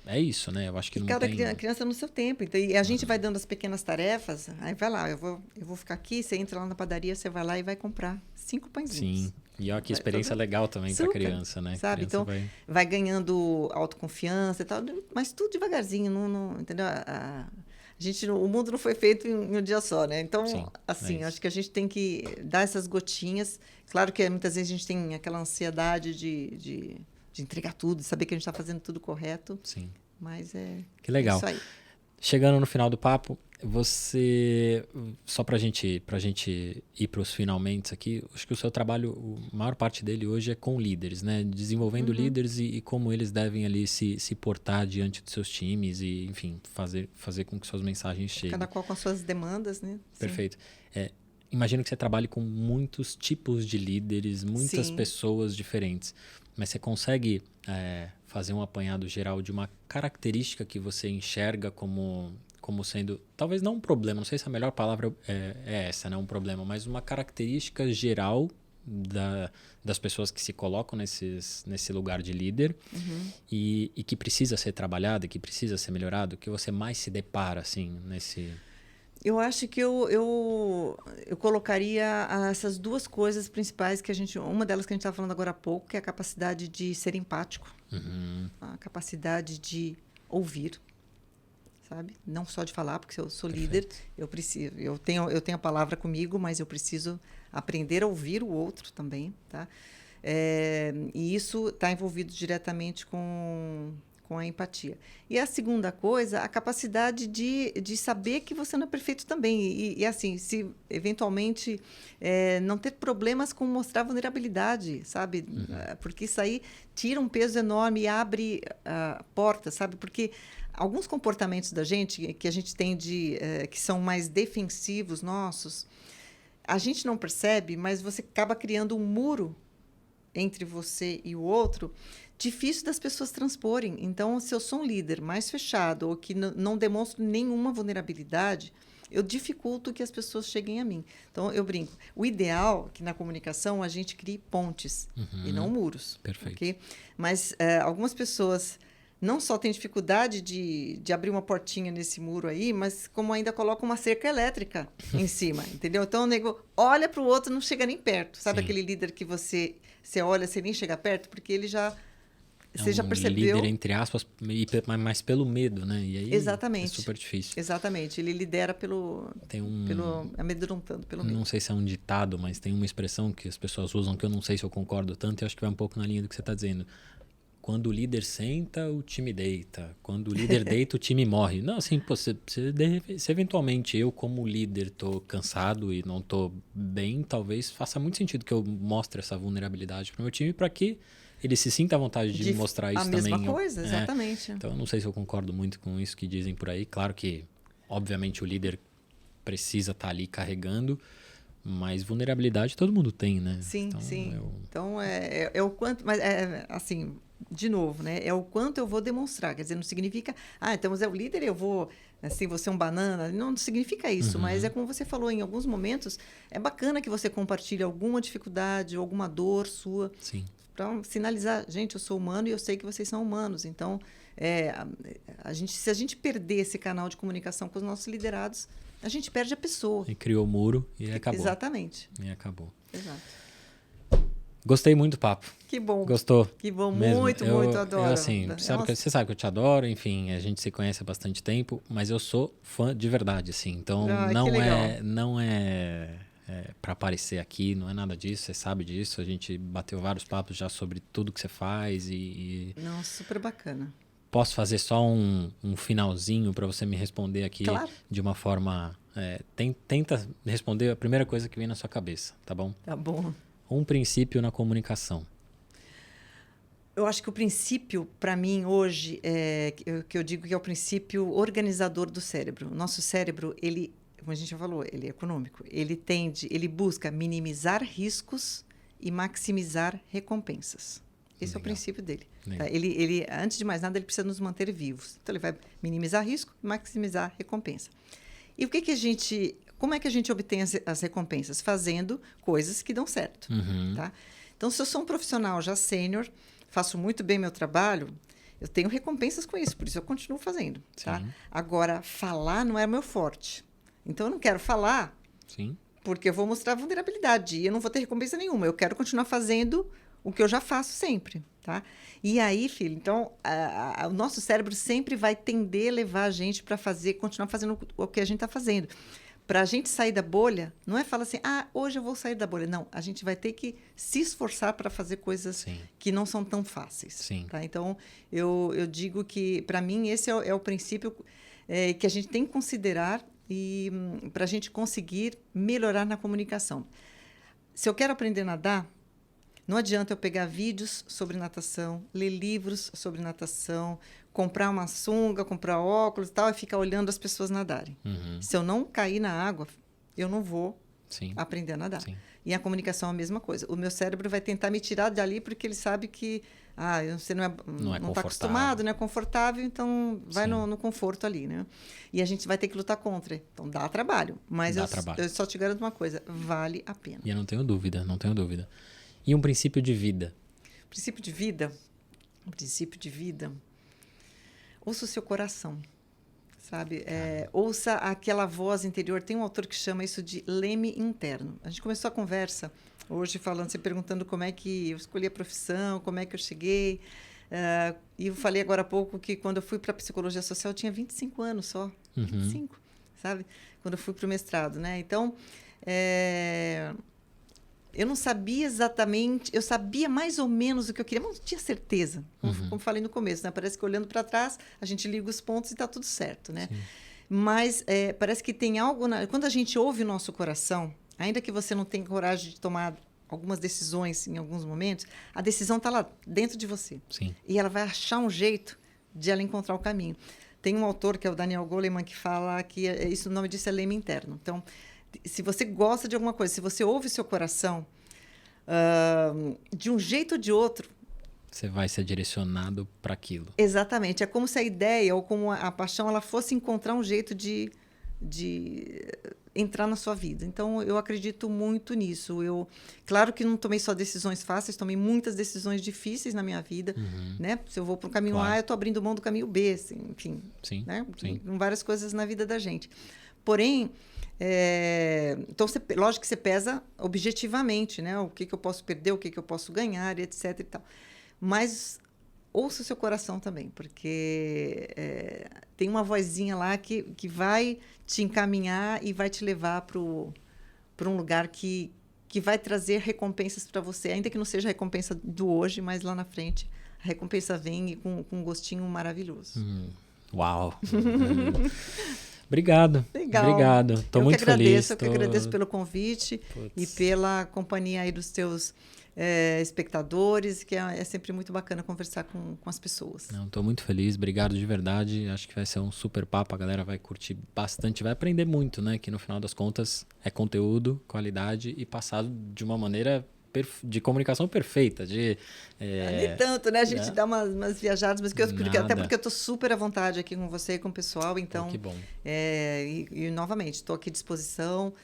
é isso, né? Eu acho que não cada tem... criança no seu tempo. Então, e a gente vai dando as pequenas tarefas. Aí vai lá, eu vou ficar aqui. Você entra lá na padaria, você vai lá e vai comprar 5 pãezinhos. Sim. E olha que experiência legal também para a criança, né? Sabe? Então, vai ganhando autoconfiança e tal. Mas tudo devagarzinho, entendeu? O mundo não foi feito em um dia só, né? Então, sim, assim, acho que a gente tem que dar essas gotinhas. Claro que muitas vezes a gente tem aquela ansiedade de entregar tudo, de saber que a gente está fazendo tudo correto. Sim. Mas que legal. É isso aí. Chegando no final do papo, só pra gente ir para os finalmente aqui, acho que o seu trabalho, a maior parte dele hoje é com líderes, né? Desenvolvendo líderes e como eles devem ali se portar diante dos seus times e, enfim, fazer com que suas mensagens cheguem. Cada qual com as suas demandas, né? Perfeito. Imagino que você trabalhe com muitos tipos de líderes, muitas pessoas diferentes, mas você consegue fazer um apanhado geral de uma característica que você enxerga como sendo, talvez não um problema, não sei se a melhor palavra é essa, né? Um problema, mas uma característica geral das pessoas que se colocam nesse lugar de líder e que precisa ser trabalhada, que precisa ser melhorado, que você mais se depara, assim, nesse... Eu acho que eu colocaria essas duas coisas principais uma delas que a gente estava falando agora há pouco, que é a capacidade de ser empático, a capacidade de ouvir, sabe? Não só de falar, porque eu sou líder, eu tenho a palavra comigo, mas eu preciso aprender a ouvir o outro também, tá? E isso está envolvido diretamente com a empatia. E a segunda coisa, a capacidade de saber que você não é perfeito também. E assim, se eventualmente não ter problemas com mostrar vulnerabilidade, sabe? Porque isso aí tira um peso enorme e abre portas, sabe? Porque alguns comportamentos da gente, que a gente tem que são mais defensivos nossos, a gente não percebe, mas você acaba criando um muro entre você e o outro, difícil das pessoas transporem. Então, se eu sou um líder mais fechado ou que não demonstro nenhuma vulnerabilidade, eu dificulto que as pessoas cheguem a mim. Então, eu brinco. O ideal é que na comunicação a gente crie pontes e não muros. Perfeito. Okay? Mas algumas pessoas não só têm dificuldade de abrir uma portinha nesse muro aí, mas como ainda colocam uma cerca elétrica em cima, entendeu? Então, o nego olha para o outro e não chega nem perto. Sabe aquele líder que você olha, você nem chega perto, porque ele já Você já percebeu? líder, entre aspas, mas pelo medo, né? E aí Exatamente. é super difícil. Exatamente. Ele lidera pelo amedrontando, pelo medo. Não sei se é um ditado, mas tem uma expressão que as pessoas usam que eu não sei se eu concordo tanto e acho que vai um pouco na linha do que você está dizendo. Quando o líder senta, o time deita. Quando o líder deita, o time morre. Não, assim, pô, se eventualmente eu, como líder, tô cansado e não tô bem, talvez faça muito sentido que eu mostre essa vulnerabilidade pro meu time para que ele se sinta à vontade de mostrar isso também. A mesma coisa, exatamente. Então, eu não sei se eu concordo muito com isso que dizem por aí. Claro que, obviamente, o líder precisa estar ali carregando, mas vulnerabilidade todo mundo tem, né? Sim, então, sim. Então, é o quanto... Mas, assim, de novo, né? É o quanto eu vou demonstrar. Quer dizer, não significa... então, é o líder, eu vou... Assim, você é um banana. Não significa isso, mas é como você falou, em alguns momentos, é bacana que você compartilhe alguma dificuldade, alguma dor sua. Sim. Para sinalizar, gente, eu sou humano e eu sei que vocês são humanos. Então, se a gente perder esse canal de comunicação com os nossos liderados, a gente perde a pessoa. E criou o muro e acabou. Exatamente. E acabou. Exato. Gostei muito do papo. Que bom. Gostou? Que bom, mesmo. muito, adoro. Você sabe que eu te adoro, enfim, a gente se conhece há bastante tempo, mas eu sou fã de verdade, assim. Então, não é para aparecer aqui, não é nada disso, você sabe disso. A gente bateu vários papos já sobre tudo que você faz Não, super bacana. Posso fazer só um finalzinho para você me responder aqui de uma forma... tenta responder a primeira coisa que vem na sua cabeça, tá bom? Tá bom. Um princípio na comunicação. Eu acho que o princípio, para mim, hoje, que eu digo que é o princípio organizador do cérebro. O nosso cérebro, ele, como a gente já falou, ele é econômico. Ele busca minimizar riscos e maximizar recompensas. Esse é o princípio dele. Tá? Ele, antes de mais nada, ele precisa nos manter vivos. Então, ele vai minimizar risco e maximizar recompensa. E como é que a gente obtém as recompensas? Fazendo coisas que dão certo. Tá? Então, se eu sou um profissional já sênior, faço muito bem meu trabalho, eu tenho recompensas com isso, por isso eu continuo fazendo. Tá? Agora, falar não é meu forte. Então, eu não quero falar porque eu vou mostrar vulnerabilidade e eu não vou ter recompensa nenhuma. Eu quero continuar fazendo o que eu já faço sempre. Tá? E aí, filho, então, o nosso cérebro sempre vai tender a levar a gente para continuar fazendo o que a gente está fazendo. Para a gente sair da bolha, não é falar assim, hoje eu vou sair da bolha. Não, a gente vai ter que se esforçar para fazer coisas que não são tão fáceis. Tá? Então, eu digo que, para mim, esse é o princípio que a gente tem que considerar para a gente conseguir melhorar na comunicação. Se eu quero aprender a nadar, não adianta eu pegar vídeos sobre natação, ler livros sobre natação, comprar uma sunga, comprar óculos e tal, e ficar olhando as pessoas nadarem. Se eu não cair na água, eu não vou aprender a nadar. E a comunicação é a mesma coisa. O meu cérebro vai tentar me tirar dali porque ele sabe que você não está acostumado, não é confortável, então vai no conforto ali. Né? E a gente vai ter que lutar contra. Então dá trabalho. Mas eu só te garanto uma coisa, vale a pena. E eu não tenho dúvida, não tenho dúvida. E um princípio de vida? Princípio de vida? Um princípio de vida... Ouça o seu coração, sabe? Ouça aquela voz interior. Tem um autor que chama isso de leme interno. A gente começou a conversa hoje falando, você perguntando como é que eu escolhi a profissão, como é que eu cheguei. E eu falei agora há pouco que quando eu fui para a psicologia social eu tinha 25 anos só. 25, sabe? Quando eu fui para o mestrado, né? Então, eu não sabia exatamente, eu sabia mais ou menos o que eu queria, mas não tinha certeza, como falei no começo, né? Parece que olhando para trás, a gente liga os pontos e está tudo certo, né? Mas parece que tem algo... Quando a gente ouve o nosso coração, ainda que você não tenha coragem de tomar algumas decisões em alguns momentos, a decisão está lá dentro de você. E ela vai achar um jeito de ela encontrar o caminho. Tem um autor, que é o Daniel Goleman, que fala que o nome disso é leme interno. Então, se você gosta de alguma coisa, se você ouve o seu coração, de um jeito ou de outro... Você vai ser direcionado para aquilo. Exatamente. É como se a ideia ou como a paixão ela fosse encontrar um jeito de entrar na sua vida. Então, eu acredito muito nisso. Claro que não tomei só decisões fáceis, tomei muitas decisões difíceis na minha vida. Né? Se eu vou para o caminho A, eu estou abrindo mão do caminho B. Assim, enfim. Né? Várias coisas na vida da gente. Porém... então, lógico que você pesa objetivamente, né? O que eu posso perder, o que eu posso ganhar, etc. E tal. Mas ouça o seu coração também, porque tem uma vozinha lá que vai te encaminhar e vai te levar para um lugar que vai trazer recompensas para você, ainda que não seja a recompensa do hoje, mas lá na frente a recompensa vem com um gostinho maravilhoso. Uau! Obrigado. Legal. Obrigado. Estou muito feliz. Eu que agradeço pelo convite e pela companhia aí dos teus espectadores, que é sempre muito bacana conversar com as pessoas. Estou muito feliz, obrigado de verdade. Acho que vai ser um super papo, a galera vai curtir bastante, vai aprender muito, né? Que no final das contas é conteúdo, qualidade e passado de uma maneira de comunicação perfeita. Nem tanto, né? A gente dá umas viajadas, mas até porque eu estou super à vontade aqui com você e com o pessoal, então... Que bom. E novamente, estou aqui à disposição.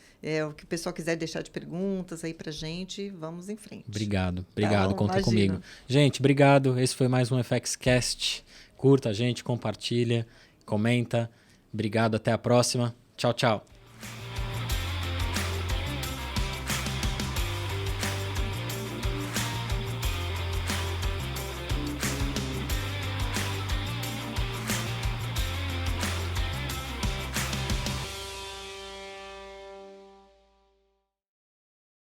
O que o pessoal quiser deixar de perguntas aí pra gente, vamos em frente. Obrigado, Tá, conta comigo. Gente, obrigado. Esse foi mais um FX Cast. Curta a gente, compartilha, comenta. Obrigado, até a próxima. Tchau, tchau.